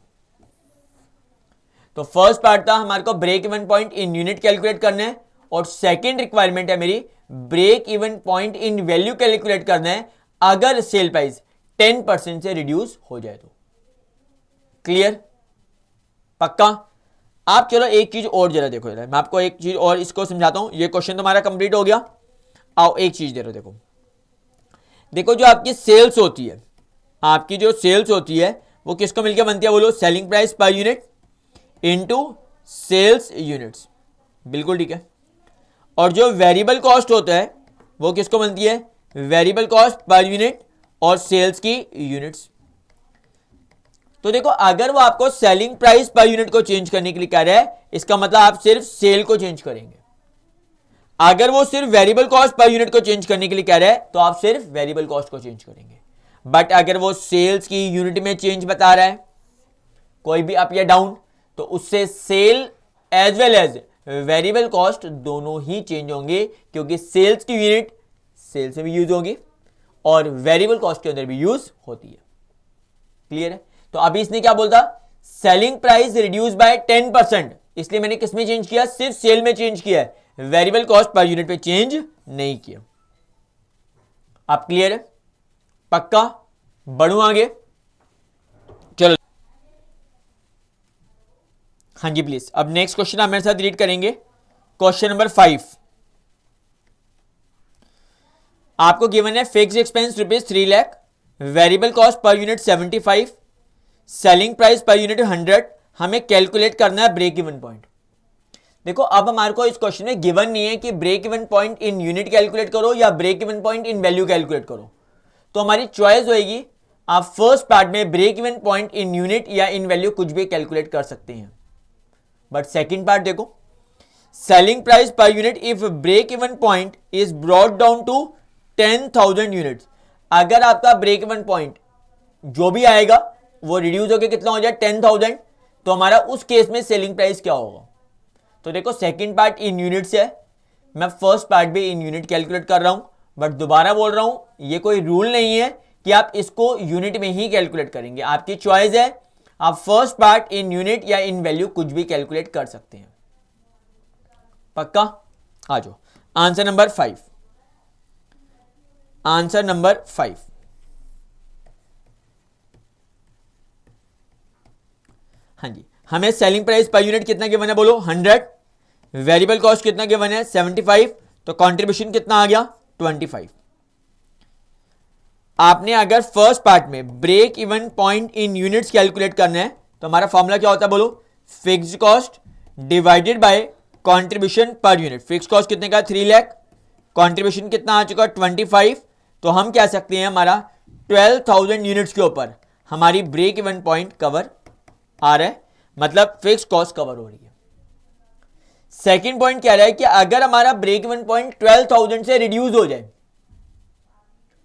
तो फर्स्ट पार्ट था हमारे को break even point in unit calculate करना है, और सेकंड रिक्वायरमेंट है मेरी break even point in value calculate करना है अगर सेल प्राइस 10% से रिड्यूस हो जाए तो। क्लियर, पक्का। आप चलो एक चीज और जरा देखो, मैं आपको एक चीज और इसको समझाता हूं। ये क्वेश्चन तुम्हारा कंप्लीट हो गया। आओ एक चीज दे रहा, देखो देखो जो आपकी सेल्स होती है, आपकी जो सेल्स होती है वो किसको मिलकर बनती है बोलो, selling price per unit into sales units. बिल्कुल ठीक है। और जो वेरिएबल कॉस्ट होता है वो किसको बनती है, वेरिएबल कॉस्ट पर यूनिट और सेल्स की यूनिट्स। तो देखो अगर वो आपको सेलिंग प्राइस पर यूनिट को चेंज करने के लिए कह रहा है, इसका मतलब आप सिर्फ सेल को चेंज करेंगे। अगर वो सिर्फ वेरिएबल कॉस्ट पर यूनिट को चेंज करने के लिए कह रहा है तो आप सिर्फ वेरिएबल कॉस्ट को चेंज करेंगे। बट अगर वो सेल्स की यूनिट में चेंज बता रहा है, कोई भी अप या डाउन, तो उससे sale as well as variable cost दोनों ही चेंज होंगे, क्योंकि सेल्स की यूनिट सेल्स में भी यूज होगी और वेरिएबल कॉस्ट के अंदर भी यूज होती है। क्लियर है। तो अभी इसने क्या बोलता, सेलिंग प्राइस रिड्यूस बाय 10%, इसलिए मैंने किसमें चेंज किया, सिर्फ सेल में चेंज किया है, वेरिएबल कॉस्ट पर यूनिट पे चेंज नहीं किया। आप क्लियर है, पक्का। बढ़ू आगे, चलो। हाँ जी प्लीज, अब नेक्स्ट क्वेश्चन आप मेरे साथ रीड करेंगे। क्वेश्चन नंबर 5 आपको गिवन है, fixed expense rupees 3 lakh, variable cost per unit 75, selling price per unit 100। हमें कैलकुलेट करना है ब्रेक इवन पॉइंट। देखो अब हमारे को इस क्वेश्चन में गिवन नहीं है कि break even point in unit calculate करो या break even point in value calculate करो। तो हमारी चॉइस होगी, आप फर्स्ट पार्ट में break even point in unit या इन वैल्यू कुछ भी कैलकुलेट कर सकते हैं। बट सेकंड पार्ट देखो, selling price per unit if break even point is brought down to 10,000 units. अगर आपका ब्रेक इवन पॉइंट जो भी आएगा वो रिड्यूस होकर कितना हो जाए, 10,000, तो हमारा उस केस में सेलिंग प्राइस क्या होगा। तो देखो सेकंड पार्ट इन यूनिट्स है, मैं फर्स्ट पार्ट भी इन यूनिट कैलकुलेट कर रहा हूं। बट दोबारा बोल रहा हूं, ये कोई रूल नहीं है कि आप इसको यूनिट में ही कैलकुलेट करेंगे, आपकी चॉइस है। आप फर्स्ट पार्ट इन यूनिट या इन वैल्यू कुछ भी कैलकुलेट कर सकते हैं। पक्का, आ जाओ। Answer number 5, answer number 5। हाँ जी, हमें सेलिंग प्राइस पर यूनिट कितना गिवन है बोलो, 100, वेरिएबल कॉस्ट कितना गिवन है 75, तो कंट्रीब्यूशन कितना आ गया 25। आपने अगर फर्स्ट पार्ट में break even point in units calculate करना है तो हमारा फॉर्मूला क्या होता है बोलो, fixed cost divided by contribution per unit. Fixed cost कितने का 3 लाख, कंट्रीब्यूशन कितना आ चुका 25, तो हम कह सकते हैं हमारा 12,000 यूनिट्स के ऊपर हमारी ब्रेक इवन पॉइंट कवर आ रहा है, मतलब फिक्स कॉस्ट कवर हो रही है। सेकंड पॉइंट कह रहा है कि अगर हमारा ब्रेक इवन पॉइंट 12,000 से रिड्यूस हो जाए,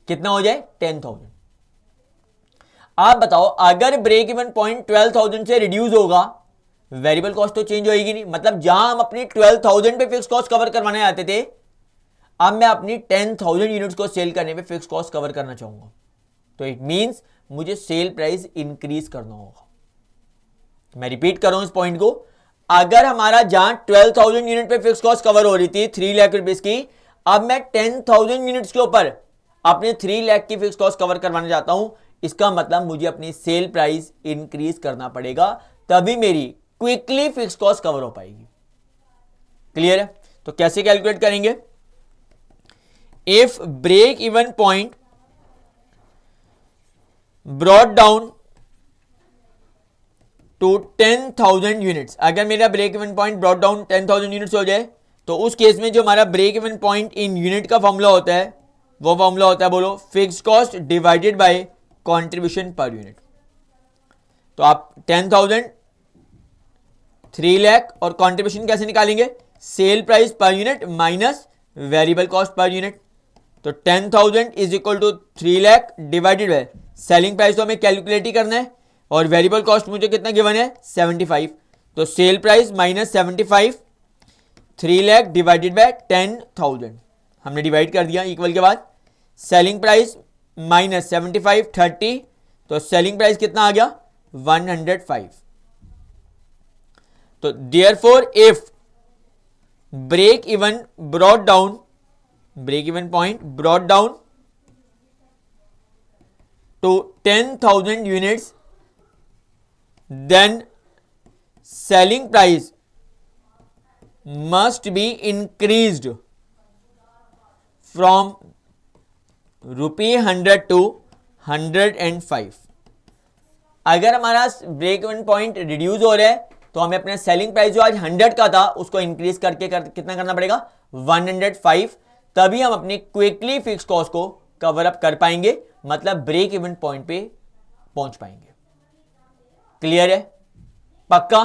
कितना हो जाए 10,000। आप बताओ अगर ब्रेक इवन पॉइंट 12,000 से रिड्यूस होगा, वेरिएबल कॉस्ट तो चेंज होएगी नहीं, मतलब जहां हम अपनी 12,000 पे फिक्स कॉस्ट कवर करवाने आते थे, अब मैं अपनी 10,000 यूनिट्स को सेल करने पे फिक्स कॉस्ट कवर करना चाहूंगा, तो इट मींस मुझे सेल प्राइस इंक्रीज करना होगा। मैं रिपीट कर रहा हूं इस पॉइंट को, अगर हमारा जहां 12,000 यूनिट पे फिक्स कॉस्ट कवर हो रही थी 3 लाख रुपीस की, अब मैं 10,000 यूनिट्स के ऊपर अपने 3 लाख की फिक्स कॉस्ट कवर करवाने जाता हूं, इसका मतलब मुझे अपनी सेल प्राइस इंक्रीज करना पड़ेगा, तभी मेरी क्विकली फिक्स कॉस्ट कवर हो पाएगी। क्लियर है। तो कैसे कैलकुलेट करेंगे, if break even point brought down to 10,000 units, अगर मेरा break even point brought down 10,000 units हो जाए तो उस केस में जो हमारा break even point in unit का फॉर्मूला होता है वो फॉर्मूला होता है, बोलो, fix cost divided by contribution per unit. तो आप 10,000, 3 लाख और कंट्रीब्यूशन कैसे निकालेंगे? Sale price per unit minus variable cost पर यूनिट। तो 10,000 is equal to 3 lakh divided by selling price तो हमें कैलकुलेट ही करना है और वेरिएबल कॉस्ट मुझे कितना गिवन है? 75। तो sale price minus 75, 3 lakh divided bye 10,000 हमने डिवाइड कर दिया, इक्वल के बाद सेलिंग प्राइस माइनस 75, 30, तो सेलिंग प्राइस कितना आ गया? 105। तो therefore if break even brought down, break even point brought down to 10,000 units, then selling price must be increased from ₹100 to 105। अगर हमारा ब्रेक इवन पॉइंट रिड्यूस हो रहा है तो हमें अपना सेलिंग प्राइस जो आज 100 का था उसको इंक्रीज करके कितना करना पड़ेगा? 105। तभी हम अपनी क्विकली फिक्स कॉस्ट को कवर अप कर पाएंगे, मतलब ब्रेक इवन पॉइंट पे पहुंच पाएंगे। क्लियर है? पक्का?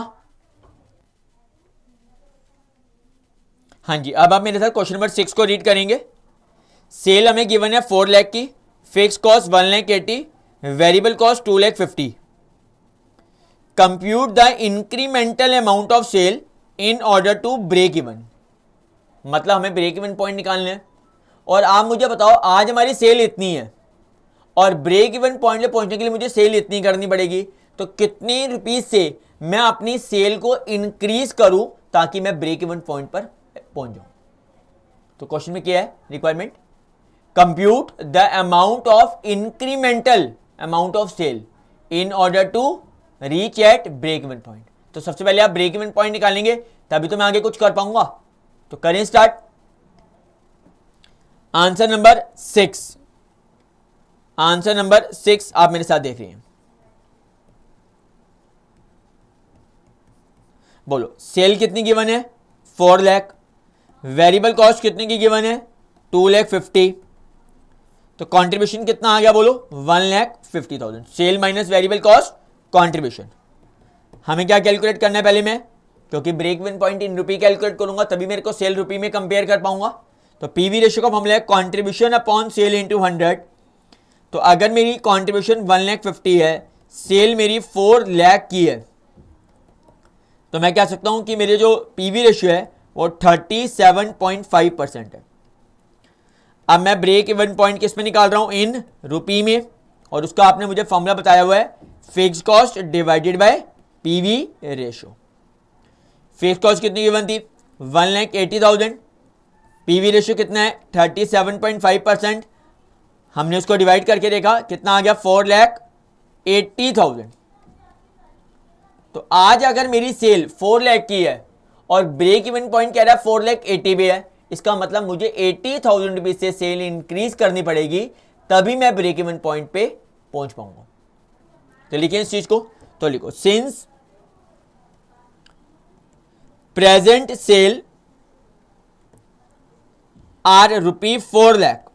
हाँ जी, अब आप मेरे साथ क्वेश्चन नंबर 6 को रीड करेंगे। सेल हमें गिवन है 4 लाख की, fix cost 1,80,000, variable cost 2,50,000। Compute the incremental amount of sale in order to break even, मतलब हमें ब्रेक इवन पॉइंट निकालना है। और आप मुझे बताओ आज हमारी सेल इतनी है और ब्रेक इवन पॉइंट पे पहुंचने के लिए मुझे सेल इतनी करनी पड़ेगी, तो कितने रुपीस से मैं अपनी सेल को इंक्रीज करूं ताकि मैं ब्रेक इवन पॉइंट पर पहुंच जाऊं। तो क्वेश्चन में क्या है requirement? Compute the amount of incremental amount of sale in order to reach at break even point. तो सबसे पहले आप ब्रेक इवन पॉइंट निकालेंगे तभी तो मैं आगे कुछ कर पाऊंगा। तो करें start. Answer number 6, answer number 6 आप मेरे साथ देख रहे हैं। बोलो, सेल कितनी गिवन है? 4 लाख। वेरिएबल कॉस्ट कितने की गिवन है? 2,50,000। तो कंट्रीब्यूशन कितना आ गया? बोलो, 1,50,000। Sale minus variable cost contribution. हमें क्या कैलकुलेट करना है पहले? मैं क्योंकि break even point in rupee calculate करूंगा तभी मेरे को सेल रुपी में कंपेयर कर पाऊंगा। तो पीवी रेशियो का फॉर्मूला है कंट्रीब्यूशन अपॉन सेल इनटू 100। तो अगर मेरी कंट्रीब्यूशन 1,50,000 है, सेल मेरी 4 लाख की है, तो मैं कह सकता हूं कि मेरे जो पीवी रेशियो है वो 37.5% है। अब मैं ब्रेक इवन पॉइंट किस में निकाल रहा हूं? इन रुपी में, और उसका आपने मुझे फॉर्मूला बताया हुआ है fix cost divided by PV ratio. Fix cost कितनी गिवन थी? 1,80,000। पीवी रेशियो कितना है? 37.5%। हमने उसको डिवाइड करके देखा कितना आ गया? 4,80,000। तो आज अगर मेरी सेल 4 लाख की है और ब्रेक इवन पॉइंट कह रहा है 4,80,000 भी है, इसका मतलब मुझे 80,000 रुपीज से सेल इंक्रीज करनी पड़ेगी तभी मैं ब्रेक इवन पॉइंट पे पहुंच पाऊंगा। तो लिखिए इस चीज को, तो लिखो, since present sale are ₹4 lakh,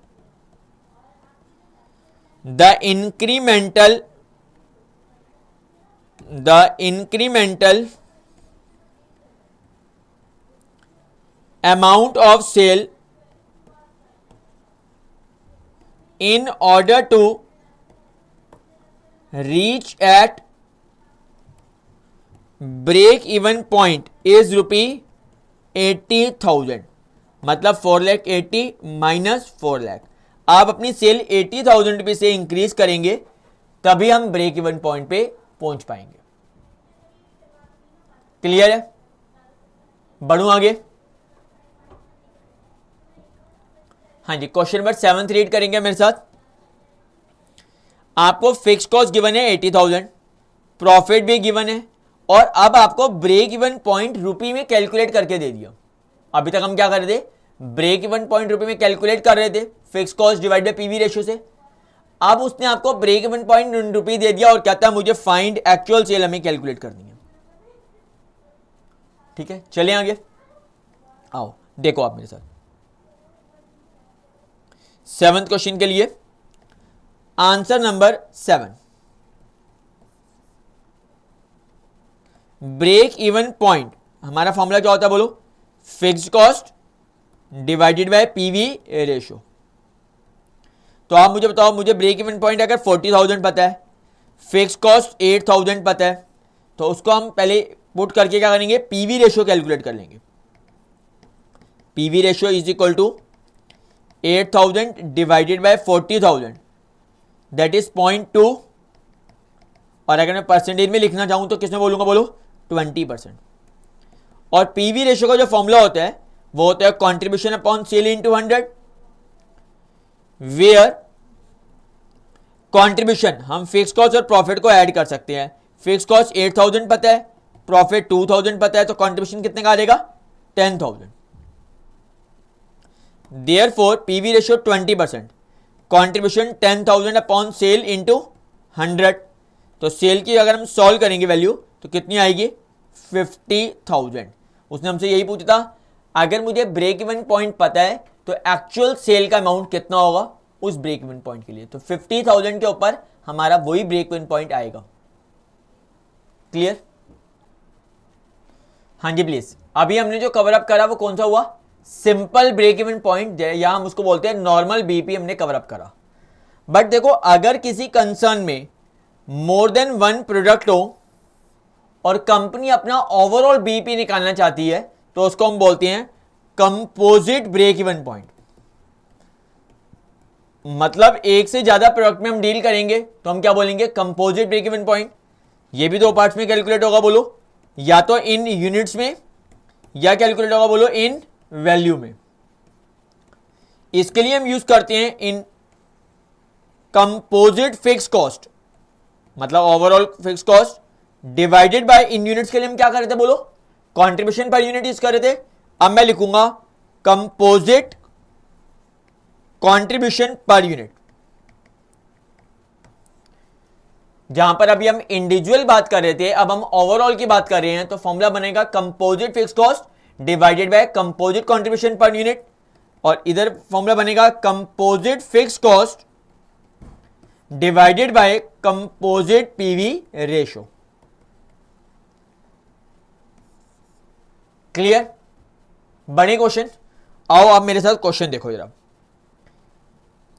the incremental amount of sale in order to reach at break even point is ₹80,000। मतलब 4,80,000 माइनस 4 लाख। आप अपनी सेल 80,000 रुपये से इंक्रीज करेंगे तभी हम ब्रेक इवन पॉइंट पे पहुंच पाएंगे। क्लियर है? बढ़ूं आगे? हाँ जी, क्वेश्चन नंबर 7 रीड करेंगे मेरे साथ। आपको फिक्स कॉस्ट गिवन है 80,000, प्रॉफिट भी गिवन है, और अब आपको ब्रेक इवन पॉइंट रुपी में कैलकुलेट करके दे दिया। अभी तक हम क्या कर रहे थे? ब्रेक इवन पॉइंट रुपए में कैलकुलेट कर रहे थे fix cost divide by PV ratio से। अब उसने आपको ब्रेक इवन पॉइंट रुपए दे दिया और कहता है मुझे फाइंड एक्चुअल सेल हमें कैलकुलेट करनी है। ठीक है, चलिए आगे आओ, देखो आप मेरे साथ 7th क्वेश्चन के लिए answer number 7। Break even point हमारा फॉर्मूला क्या होता है बोलो? Fixed cost divided by PV ratio. तो आप मुझे बताओ, मुझे ब्रेक इवन पॉइंट अगर 40,000 पता है, फिक्स कॉस्ट 8,000 पता है, तो उसको हम पहले पुट करके क्या करेंगे? पीवी रेशियो कैलकुलेट कर लेंगे। PV ratio is equal to 8,000 divided by 40,000 that is 0.2, और अगर मैं परसेंटेज में लिखना चाहूं तो किसमें बोलूंगा बोलो? 20%। और पीवी रेशियो का जो फॉर्मूला होता है वो होता है contribution upon sale into 100, where contribution हम फिक्स कॉस्ट और प्रॉफिट को ऐड कर सकते हैं। फिक्स कॉस्ट 8,000 पता है, प्रॉफिट 2,000 पता है, तो कॉन्ट्रीब्यूशन कितने का आ जाएगा? 10,000। Therefore PV ratio 20%, contribution 10,000 upon sale into 100। तो सेल की अगर हम सॉल्व करेंगे वैल्यू तो कितनी आएगी? 50,000। उसने हमसे यही पूछा था अगर मुझे ब्रेक इवन पॉइंट पता है तो एक्चुअल सेल का अमाउंट कितना होगा उस ब्रेक इवन पॉइंट के लिए। तो 50,000 के ऊपर हमारा वही ब्रेक इवन पॉइंट आएगा। क्लियर? हाँ जी प्लीज। अभी हमने जो कवर अप करा वो कौन सा हुआ? सिंपल ब्रेक इवन पॉइंट, या हम उसको बोलते हैं नॉर्मल बीपी हमने कवर अप करा। बट देखो अगर किसी कंसर्न में मोर देन वन प्रोडक्ट हो और कंपनी अपना ओवरऑल बीपी निकालना चाहती है तो उसको हम बोलते हैं कंपोजिट ब्रेक इवन पॉइंट। मतलब एक से ज्यादा प्रोडक्ट में हम डील करेंगे तो हम क्या बोलेंगे? Composite break even point. ये भी दो पार्ट्स में कैलकुलेट होगा बोलो, या तो इन यूनिट्स में या कैलकुलेट होगा बोलो इन वैल्यू में। इसके लिए हम यूज करते हैं इन कंपोजिट फिक्स कॉस्ट, मतलब overall fix cost divided bye इन यूनिट्स के लिए हम क्या कर रहे थे बोलो? कंट्रीब्यूशन पर यूनिट यूज कर रहे थे। अब मैं लिखूंगा कंपोजिट कंट्रीब्यूशन पर यूनिट। जहां पर अभी हम इंडिविजुअल बात कर रहे थे, अब हम ओवरऑल की बात कर रहे हैं, तो फॉर्मूला बनेगा composite fix cost divided bye composite contribution per unit, और इधर फॉर्मूला बनेगा composite fix cost divided bye composite PV ratio. Clear? बड़े क्वेश्चन। आओ आप मेरे साथ क्वेश्चन देखो जरा।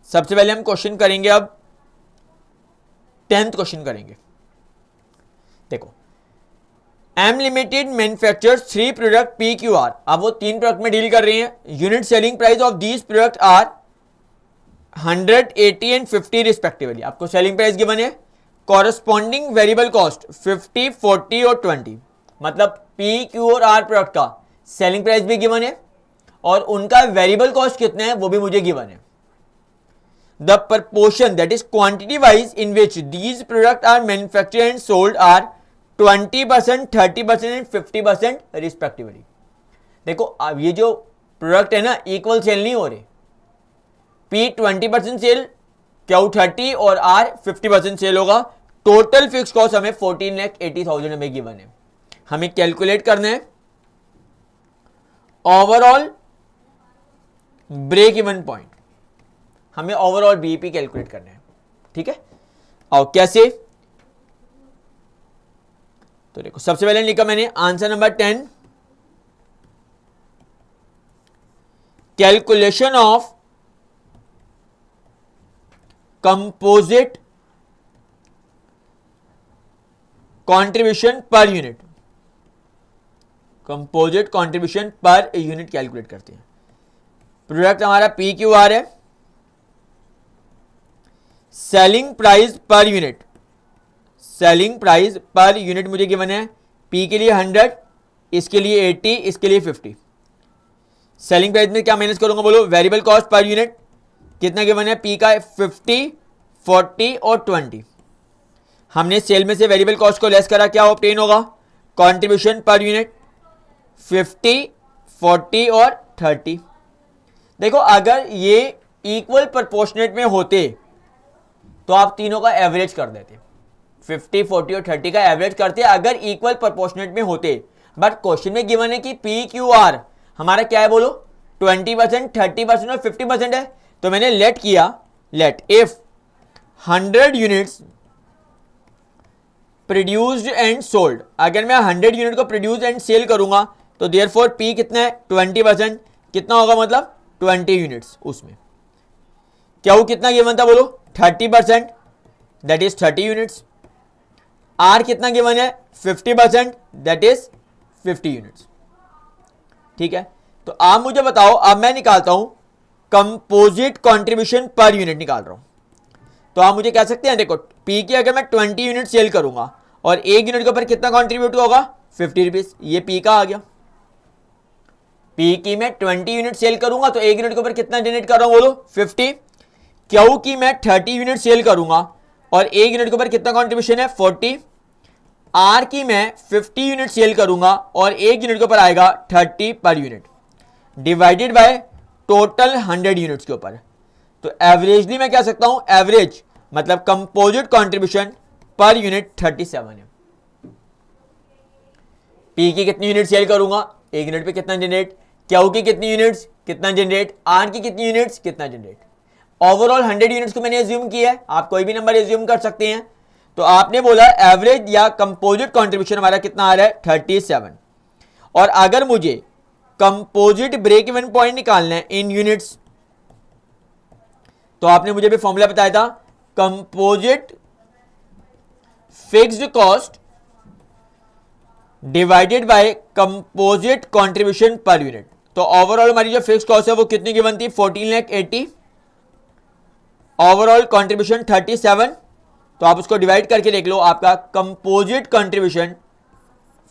सबसे पहले हम क्वेश्चन करेंगे, अब 10th क्वेश्चन करेंगे। देखो, M limited manufactures 3 product PQR। अब वो 3 प्रोडक्ट में डील कर रहे हैं। Unit selling price of these product are 100, 80 and 50 respectively. आपको सेलिंग प्राइस गिवन है। कॉरस्पॉन्डिंग वेरिएबल कॉस्ट 50, 40 और 20। मतलब PQ और R प्रोडक्ट का सेलिंग प्राइस भी गिवन है और उनका वेरिएबल कॉस्ट कितना है वो भी मुझे गिवन है। The proportion, that is quantity wise, in which these products are manufactured and sold are 20%, 30% and 50% respectively। देखो अब ये जो प्रोडक्ट है ना, इक्वल सेल नहीं हो रहे। P 20% सेल, Q 30 और R 50% सेल होगा। टोटल फिक्स कॉस्ट हमें 14,80,000 हमें गिवन है। हमें कैलकुलेट करना है ओवरऑल ब्रेक इवन पॉइंट। हमें ओवरऑल बीईपी कैलकुलेट करना है। ठीक है, और कैसे? तो देखो सबसे पहले लिखा मैंने answer number 10, calculation of composite contribution per unit. Composite contribution per unit calculate करते हैं। प्रोडक्ट हमारा PQR है। Selling price per unit, selling price per unit मुझे गिवन है। P के लिए 100, इसके लिए 80, इसके लिए 50। सेलिंग प्राइस में क्या माइनस करूंगा बोलो? वेरिएबल कॉस्ट पर यूनिट कितना गिवन है? P का 50, 40 और 20। हमने सेल में से वेरिएबल कॉस्ट को लेस करा, क्या ऑब्टेन होगा? कंट्रीब्यूशन पर यूनिट 50, 40 और 30। देखो अगर ये इक्वल प्रोपोर्शनेट में होते तो आप तीनों का एवरेज कर देते, 50, 40 और 30 का एवरेज करते अगर इक्वल प्रोपोर्शनेट में होते। बट क्वेश्चन में गिवन है कि पी क्यू आर हमारा क्या है बोलो, 20%, 30% और 50% है। तो मैंने लेट किया, let if 100 units produced and sold, अगर मैं 100 यूनिट को प्रोड्यूस एंड सेल करूंगा तो देयरफॉर पी कितना है 20%, कितना होगा मतलब 20 यूनिट्स। उसमें क्या वो कितना गिवन था बोलो 30%, दैट इज 30 यूनिट्स। आर कितना गिवन है 50%, दैट इज 50 यूनिट्स। ठीक है, तो आप मुझे बताओ, अब मैं निकालता हूं कंपोजिट कंट्रीब्यूशन पर यूनिट निकाल रहा हूं। तो आप मुझे कह सकते हैं देखो पी की अगर मैं 20 यूनिट सेल करूंगा और एक यूनिट के ऊपर कितना कंट्रीब्यूट होगा 50 रुपीज, ये पी का आ गया। पी की मैं 20 यूनिट सेल करूंगा तो एक यूनिट के ऊपर कितना जनरेट कर रहा हूं बोलो 50। क्यू की मैं 30 यूनिट सेल करूंगा और एक यूनिट के ऊपर कितना कंट्रीब्यूशन है 40। आर की मैं 50 यूनिट सेल करूंगा और एक यूनिट के ऊपर आएगा 30 per unit, divided by total 100 units के ऊपर। तो एवरेजली मैं कह सकता हूं, एवरेज मतलब कंपोजिट कंट्रीब्यूशन पर यूनिट 37 है। पी की कितनी यूनिट सेल करूंगा, एक यूनिट पे कितना जनरेट, क्यू की कितनी यूनिट्स कितना जनरेट, आर की कितनी यूनिट्स कितना जनरेट। ओवरऑल 100 यूनिट्स को मैंने एज्यूम किया है, आप कोई भी नंबर एज्यूम कर सकते हैं। तो आपने बोला एवरेज या कंपोजिट कंट्रीब्यूशन हमारा कितना आ रहा है 37। और अगर मुझे कंपोजिट ब्रेक इवन पॉइंट निकालना है इन यूनिट्स, तो आपने मुझे भी फॉर्मूला बताया था composite fixed cost divided bye composite contribution per unit. तो ओवरऑल हमारी जो फिक्स्ड कॉस्ट है वो कितनी गिवन थी 14,80,000, ओवरऑल कंट्रीब्यूशन 37। तो आप उसको डिवाइड करके देख लो, आपका कंपोजिट कंट्रीब्यूशन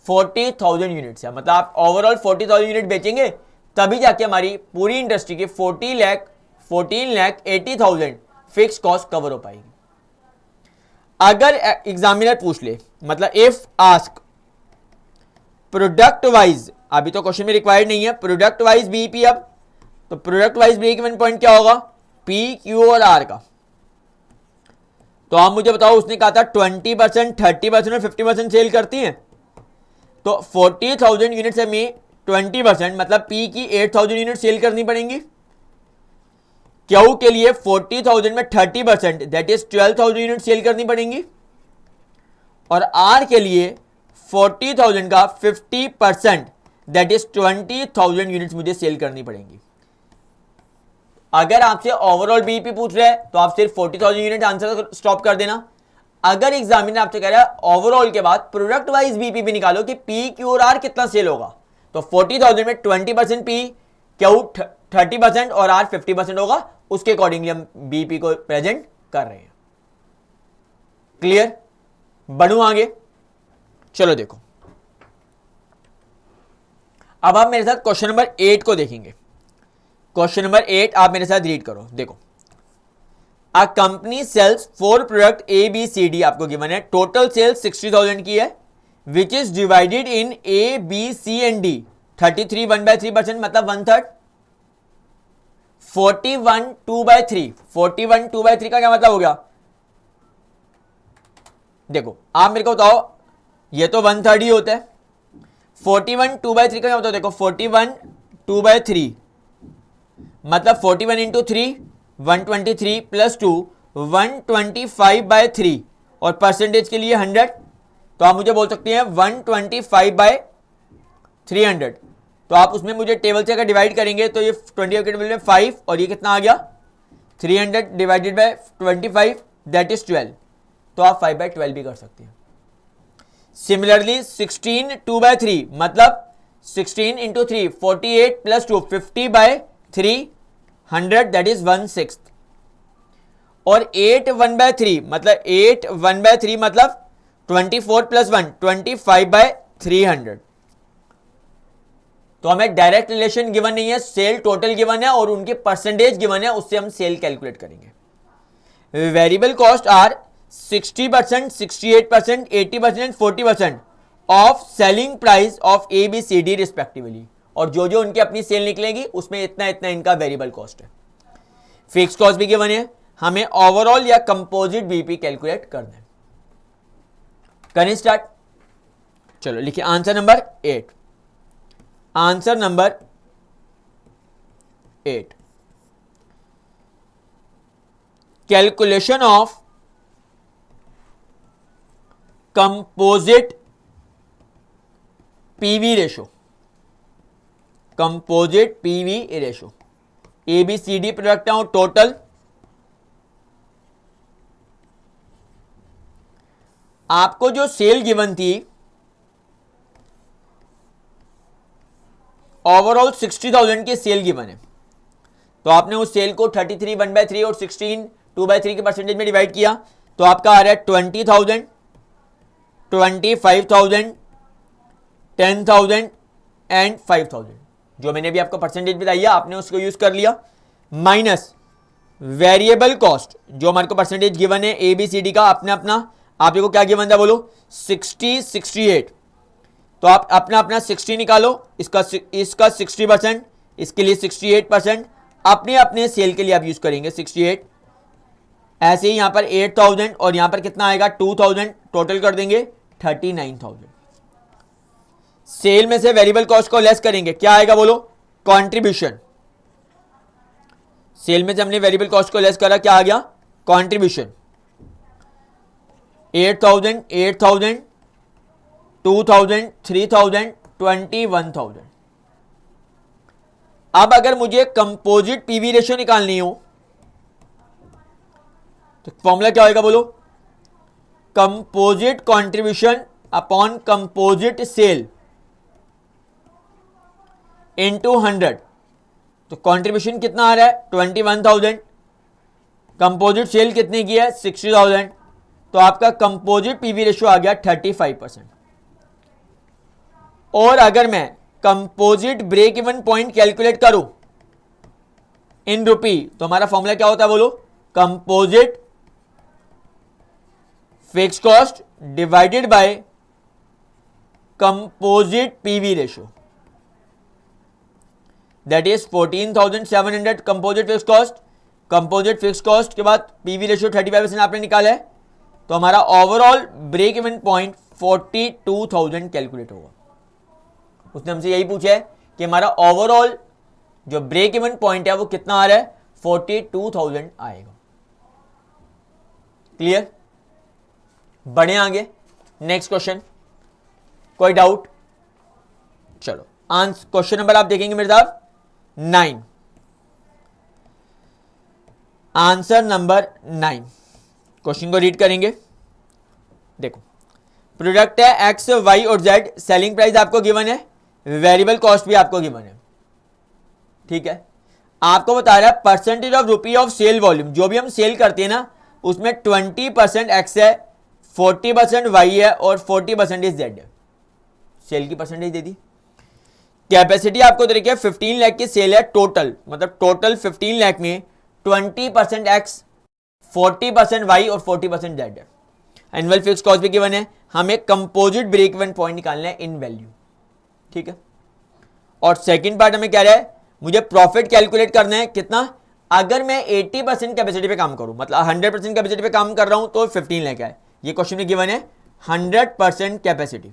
40,000 यूनिट्स है। मतलब आप ओवरऑल 40,000 यूनिट बेचेंगे तभी जाके हमारी पूरी इंडस्ट्री की 14,80,000 फिक्स कॉस्ट कवर हो पाएगी। अगर एग्जामिनर पूछ ले, मतलब इफ आस्क प्रोडक्ट वाइज, अभी तो क्वेश्चन में रिक्वायर्ड नहीं है, प्रोडक्ट वाइज बीईपी, अब तो product wise break even point क्या होगा पी क्यू और आर का। तो आप मुझे बताओ, उसने कहा था 20%, 30% और 50% सेल करती हैं। तो 40,000 यूनिट्स में 20% मतलब पी की 8,000 यूनिट सेल करनी पड़ेंगी। क्यू के लिए 40,000 में 30% दैट इज 12,000 यूनिट सेल करनी पड़ेंगी। और आर के लिए 40,000 का 50% दैट इज 20,000 यूनिट्स मुझे सेल करनी पड़ेंगी। अगर आपसे ओवरऑल बीईपी पूछ रहा है तो आप सिर्फ 40,000 यूनिट आंसर स्टॉप कर देना। अगर एग्जामिनर आपसे कह रहा है ओवरऑल के बाद प्रोडक्ट वाइज बीईपी भी निकालो कि पी क्यू और आर कितना सेल होगा, तो 40,000 में 20% पी, क्यू 30% और आर 50% होगा, उसके अकॉर्डिंगली हम बीईपी को प्रेजेंट कर रहे हैं। क्लियर? बढ़ू आगे, चलो देखो अब आप मेरे साथ क्वेश्चन नंबर 8 को देखेंगे। क्वेश्चन नंबर 8 आप मेरे साथ रीड करो। देखो, a company sells 4 product A B C D आपको गिवन है, टोटल सेल्स 60,000 की है, which is divided in A B C and D 33 1/3%, मतलब 1/3। 41 2/3, 41 2/3 का क्या मतलब हो गया? देखो आप मेरे को बताओ, ये तो 1/3 ही होता है। 41 2/3 का क्या होता है? देखो 41 2/3 मतलब 41 इंटू 3 123 प्लस 2 125/3 और परसेंटेज के लिए 100। तो आप मुझे बोल सकते हैं 125/300। तो आप उसमें मुझे टेबल से अगर डिवाइड करेंगे तो ये 20 के टेबल में 5 और ये कितना आ गया 300 डिवाइडेड बाय 25 दैट इज 12। तो आप 5/12 भी कर सकते हैं। सिमिलरली 16 2/3 मतलब 16 इंटू 3 48 प्लस 2 50/3 100 दैट इज 1/6। और 8 1/3 मतलब 8 1/3 मतलब 24 प्लस 1 25/300। तो हमें डायरेक्ट रिलेशन गिवन नहीं है, सेल टोटल गिवन है और उनके परसेंटेज गिवन है, उससे हम सेल कैलकुलेट करेंगे। Variable cost are 60%, 68%, 80% and 40% of selling price of A B C D respectively. और जो जो उनकी अपनी सेल निकलेगी उसमें इतना इतना इनका वेरिएबल कॉस्ट है। फिक्स कॉस्ट भी गिवन है, हमें ओवरऑल या कंपोजिट बीपी कैलकुलेट करना है। करें स्टार्ट, चलो लिखिए answer number 8। Answer number 8, calculation of composite PV ratio. Composite PV ratio, ABCD product है और टोटल आपको जो सेल गिवन थी ओवरऑल 60,000 की सेल गिवन है, तो आपने उस सेल को 33 1/3 और 16 2/3 के परसेंटेज में डिवाइड किया, तो आपका आ रहा है 20,000, 25,000, 10,000 एंड 5,000। जो मैंने भी आपको परसेंटेज बताई है आपने उसको यूज कर लिया, माइनस वेरिएबल कॉस्ट जो हमारे को परसेंटेज गिवन है ABCD का अपना अपना। आप देखो क्या गिवन था, बोलो 60 68, तो आप अपना अपना 60 निकालो, इसका 60%, इसके लिए 68%, अपने अपने सेल के लिए आप यूज करेंगे 68। ऐसे ही यहां पर 8,000 और यहां पर कितना आएगा 2,000, टोटल कर देंगे 39,000। सेल में से वेरिएबल कॉस्ट को लेस करेंगे, क्या आएगा बोलो, कंट्रीब्यूशन। सेल में से हमने वेरिएबल कॉस्ट को लेस करा, क्या आ गया, कंट्रीब्यूशन। 8,000 8,000 2,000 3,000 21,000। अब अगर मुझे कंपोजिट पीवी रेशियो निकालनी हो तो फॉर्मूला क्या होगा बोलो, composite contribution upon composite sale into 100। तो कंट्रीब्यूशन कितना आ रहा है 21,000, कंपोजिट सेल कितने की है 60,000, तो आपका कंपोजिट पीवी रेशियो आ गया 35%। और अगर मैं composite break even point calculate करूं इन रुपी, तो हमारा फॉर्मूला क्या होता है बोलो, composite fix cost divided bye composite PV ratio, that is 14,700 composite fix cost. Composite fix cost के बाद पीवी रेशियो 35% आपने निकाला है, तो हमारा overall break even point 42,000 calculate होगा। उसने हमसे यही पूछा है कि हमारा ओवरऑल जो ब्रेक इवन पॉइंट है वो कितना आ रहा है 42,000 आएगा। क्लियर, बढ़े आगे, नेक्स्ट क्वेश्चन, कोई डाउट? चलो आंसर क्वेश्चन नंबर आप देखेंगे मेरे साथ 9, आंसर नंबर 9। क्वेश्चन को रीड करेंगे, देखो प्रोडक्ट है एक्स वाई और जेड, सेलिंग प्राइस आपको गिवन है, वेरिएबल कॉस्ट भी आपको गिवन है, ठीक है। आपको बता रहा है percentage of rupee of sale volume, जो भी हम सेल करते हैं ना उसमें 20% एक्स है, 40% वाई है और 40% जेड है। सेल की परसेंटेज दे दी। कैपेसिटी आपको दे रखी है 15 लाख की सेल है टोटल, मतलब टोटल 15 लाख में 20% एक्स, 40% वाई और 40% जेड है। एनुअल फिक्स कॉस्ट भी गिवन है, हमें कंपोजिट ब्रेक इवन पॉइंट निकालना है इन वैल्यू, ठीक है। और सेकंड पार्ट हमें क्या रहा है, मुझे प्रॉफिट कैलकुलेट करना है कितना, अगर मैं 80% कैपेसिटी पे काम करूं, मतलब 100% कैपेसिटी पे काम कर रहा हूं तो 15 लाख है। ये क्वेश्चन में गिवन है 100% कैपेसिटी।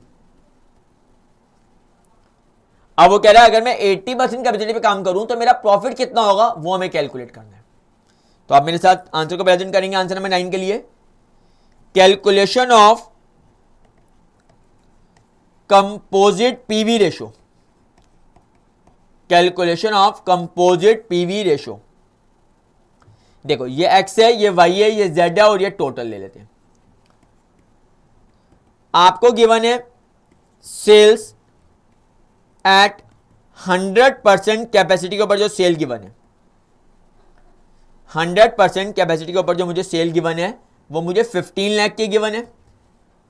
अब वो कह रहा है अगर मैं 80% कैपेसिटी पे काम करूं तो मेरा प्रॉफिट कितना होगा, वो हमें कैलकुलेट करना है। तो आप मेरे साथ आंसर को प्रेजेंट करेंगे आंसर नंबर 9 के लिए। Calculation of composite PV ratio, calculation of composite PV ratio. देखो ये एक्स है, ये वाई है, ये जेड है और ये टोटल ले लेते हैं। आपको गिवन है सेल्स एट 100% कैपेसिटी के ऊपर जो सेल गिवन है, 100% कैपेसिटी के ऊपर जो मुझे सेल गिवन है वो मुझे 15 लाख की गिवन है,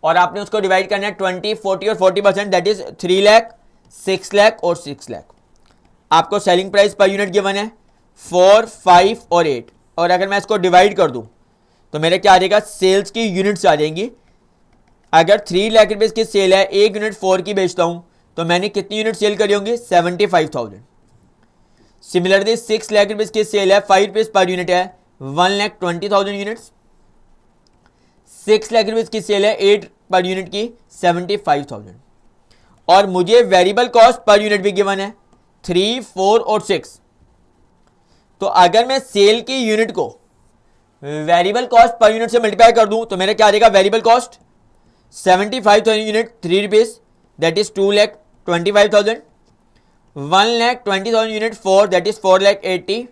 और आपने उसको डिवाइड करना है 20, 40 और 40%, दैट इज 3 लाख, 6 लाख और 6 लाख। आपको selling price per unit given है 4, 5 और 8, और अगर मैं इसको डिवाइड कर दूं तो मेरे क्या आ जाएगा, सेल्स की यूनिट्स आ जाएंगी। अगर 3 लाख रुपए की सेल है, एक यूनिट 4 की बेचता हूं तो मैंने कितनी यूनिट सेल करी होंगी? 75,000। सिमिलरली 6 लाख रुपीज की सेल है, 5 रुपीज पर यूनिट है, 1,20,000 यूनिट्स। 6 लाख रुपीज की सेल है 8 पर यूनिट की, 75,000। और मुझे वेरिएबल कॉस्ट पर यूनिट भी गिवन है 3, 4 और 6। तो अगर मैं सेल की यूनिट को वेरिएबल कॉस्ट पर यूनिट से मल्टीप्लाई कर दूं तो मेरा क्या आ जाएगा? Variable cost 75,000 unit 3 rupees, that is 2,25,000। 1,20,000 unit 4, that is 4,80,000।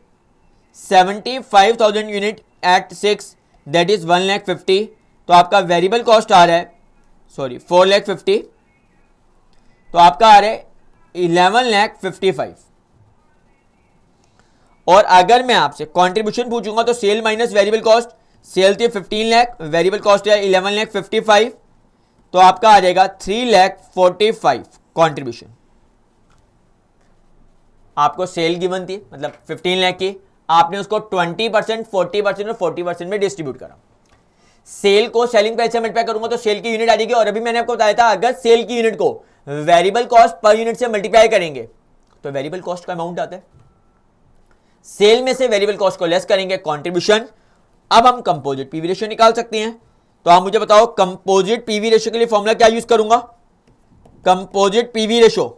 75,000 unit at 6, that is 1,50,000। तो आपका वेरिएबल कॉस्ट आ रहा है, सॉरी 4,50,000, तो आपका आ रहा है 11,55,000। और अगर मैं आपसे कंट्रीब्यूशन पूछूंगा तो sale minus variable cost, sale थी 15 लाख, वेरिएबल कॉस्ट है 11,55,000, तो आपका आ जाएगा 3,45,000 कंट्रीब्यूशन। आपको सेल गिवन थी मतलब 15 लाख की, आपने उसको 20%, 40% और 40% में डिस्ट्रीब्यूट करा। सेल को सेलिंग प्राइस से मल्टीप्लाई करूंगा तो सेल की यूनिट आ जाएगी। और अभी मैंने आपको बताया था अगर सेल की यूनिट को वेरिएबल कॉस्ट पर यूनिट से मल्टीप्लाई करेंगे तो वेरिएबल कॉस्ट का अमाउंट आता है, सेल में से वेरिएबल कॉस्ट को लेस करेंगे कंट्रीब्यूशन। अब हम कंपोजिट पीवी रेशियो निकाल सकते हैं। तो आप मुझे बताओ कंपोजिट पीवी रेशियो के लिए फॉर्मूला क्या यूज करूंगा? कंपोजिट पीवी रेशियो,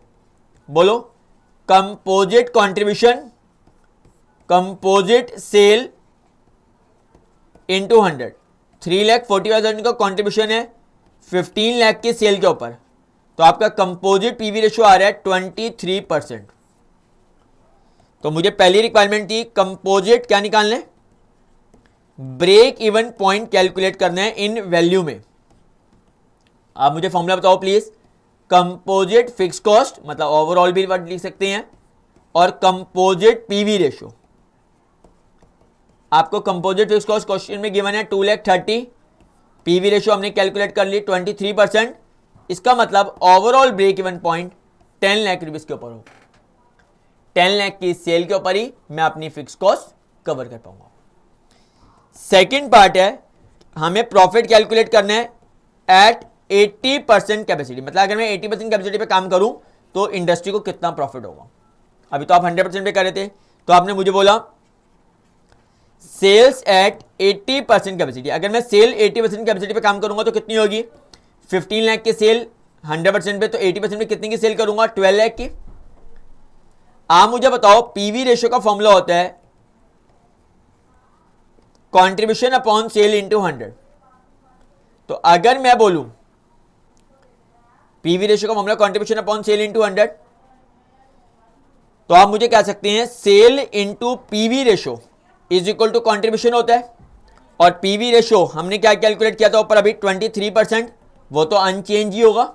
बोलो। Composite contribution, composite sale into 100। 3,45,000 का कंट्रीब्यूशन है 15 लाख की सेल के ऊपर, तो आपका कंपोजिट पीवी रेशियो आ रहा है 23%। तो मुझे पहली रिक्वायरमेंट थी कंपोजिट क्या निकालना है? ब्रेक इवन पॉइंट कैलकुलेट करना है इन वैल्यू में। आप मुझे फॉर्मूला बताओ प्लीज। कंपोजिट फिक्स कॉस्ट मतलब ओवरऑल भी वर्ड लिख सकते हैं, और कंपोजिट पीवी रेशियो। आपको कंपोजिट फिक्स कॉस्ट क्वेश्चन में गिवन है 2,30,000, पीवी रेशियो हमने कैलकुलेट कर ली 23%। इसका मतलब overall break even point 10 lakh rupees के ऊपर हो। 10 लाख की सेल के ऊपर ही मैं अपनी फिक्स कॉस्ट कवर कर पाऊंगा। सेकेंड पार्ट है हमें प्रॉफिट कैलकुलेट करना है एट 80% कैपेसिटी, मतलब अगर मैं 80% कैपेसिटी पे काम करूं तो इंडस्ट्री को कितना प्रॉफिट होगा। अभी तो आप 100% पे कर रहे थे, तो आपने मुझे बोला सेल्स एट 80% कैपेसिटी। अगर मैं सेल 80% कैपेसिटी पे काम करूंगा तो कितनी होगी? 15 लाख की सेल 100% पे, तो 80% पे कितनी की सेल करूंगा? 12 लाख की। आप मुझे बताओ पीवी रेशियो का फॉर्मूला होता है कंट्रीब्यूशन अपॉन सेल इंटू 100। तो अगर मैं बोलूं पीवी रेशियो का formula contribution upon sale into 100, तो आप मुझे कह सकते हैं sale into PV ratio is equal to contribution होता है। और पीवी रेशियो हमने क्या कैलकुलेट किया था ऊपर अभी 23%, वो तो अनचेंज ही होगा।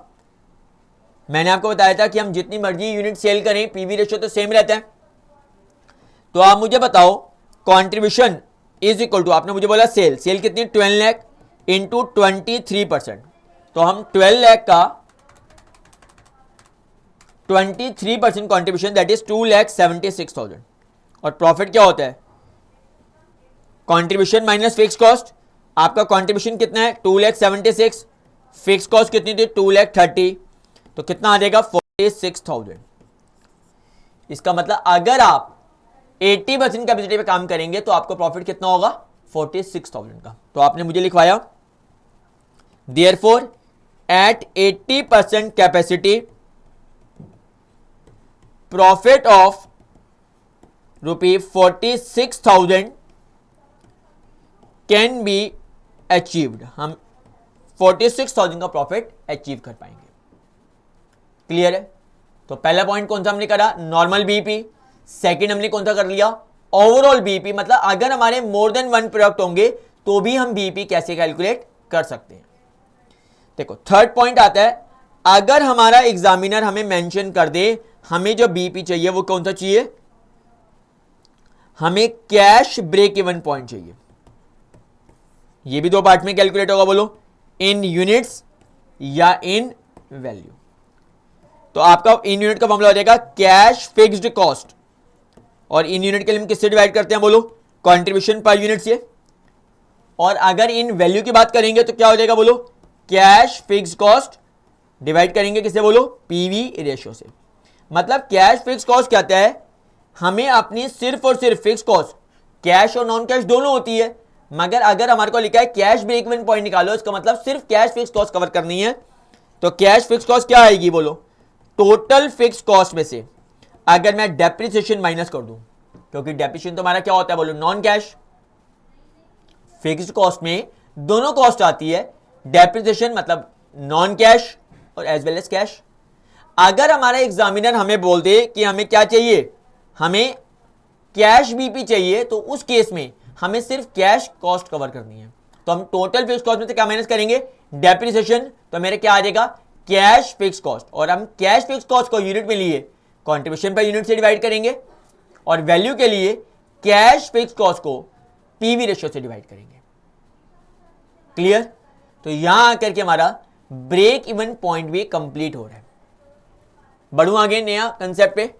मैंने आपको बताया था कि हम जितनी मर्जी यूनिट सेल करें पीवी रेशियो तो सेम रहता है। तो आप मुझे बताओ कंट्रीब्यूशन इज इक्वल टू, आपने मुझे बोला सेल, सेल कितनी? 12 लाख इंटू 23%। तो हम 12 लाख का 23% कंट्रीब्यूशन दैट इज 2,76,000। और प्रॉफिट क्या होता है? Contribution minus fix cost. आपका कंट्रीब्यूशन कितना है? 2,76,000। फिक्स कॉस्ट कितनी थी? 2,30,000। तो कितना आ जाएगा? 46,000। इसका मतलब अगर आप 80% कैपेसिटी पे काम करेंगे तो आपको प्रॉफिट कितना होगा? 46,000 का। तो आपने मुझे लिखवाया therefore at 80% capacity profit of ₹46,000 can be achieved. हम 46,000 का प्रॉफिट अचीव कर पाएंगे। क्लियर है? तो पहला पॉइंट कौन सा हमने करा? Normal BP. सेकंड हमने कौन सा कर लिया? ओवरऑल बीपी, मतलब अगर हमारे मोर देन 1 प्रोडक्ट होंगे तो भी हम बीपी कैसे कैलकुलेट कर सकते हैं। देखो थर्ड पॉइंट आता है अगर हमारा एग्जामिनर हमें मेंशन कर दे हमें जो बीपी चाहिए वो कौन सा चाहिए? हमें कैश ब्रेक इवन पॉइंट चाहिए। ये भी दो पार्ट में कैलकुलेट होगा, बोलो इन यूनिट्स या इन वैल्यू। तो आपका इन यूनिट का मामला हो जाएगा कैश फिक्स्ड कॉस्ट, और इन यूनिट के लिए हम किससे डिवाइड करते हैं? बोलो कंट्रीब्यूशन पर यूनिट से। और अगर इन वैल्यू की बात करेंगे तो क्या हो जाएगा? बोलो कैश फिक्स्ड कॉस्ट डिवाइड करेंगे किससे बोलो, पीवी रेशियो से। मतलब कैश फिक्स कॉस्ट कहता है हमें अपनी सिर्फ और सिर्फ फिक्स कॉस्ट, कैश और नॉन कैश दोनों होती है, मगर अगर हमारे को लिखा है कैश ब्रेक इवन पॉइंट निकालो, इसका मतलब सिर्फ कैश फिक्स कॉस्ट कवर करनी है। तो कैश फिक्स कॉस्ट क्या आएगी बोलो, टोटल फिक्स कॉस्ट में से अगर मैं डेप्रिसिएशन माइनस कर दूं, क्योंकि डेप्रिसिएशन तो हमारा क्या होता है बोलो, नॉन कैश। फिक्स्ड कॉस्ट में दोनों कॉस्ट आती है, डेप्रिसिएशन मतलब नॉन कैश और एज वेल एज कैश। अगर हमारा एग्जामिनर हमें बोल दे कि हमें क्या चाहिए, हमें कैश बीपी चाहिए, तो उस केस में हमें सिर्फ कैश कॉस्ट कवर करनी है। तो हम टोटल फिक्स कॉस्ट में से क्या माइनस करेंगे, डेप्रिसिएशन। तो मेरे क्या आ जाएगा, कैश फिक्स कॉस्ट। और हम कैश फिक्स कॉस्ट को यूनिट में लिए कंट्रीब्यूशन पर यूनिट से डिवाइड करेंगे, और वैल्यू के लिए कैश फिक्स कॉस्ट को पीवी रेशियो से डिवाइड करेंगे। क्लियर? तो यहां आकर के हमारा ब्रेक इवन पॉइंट भी कंप्लीट हो रहा है। बढ़ू आगे नया कंसेप्ट पे।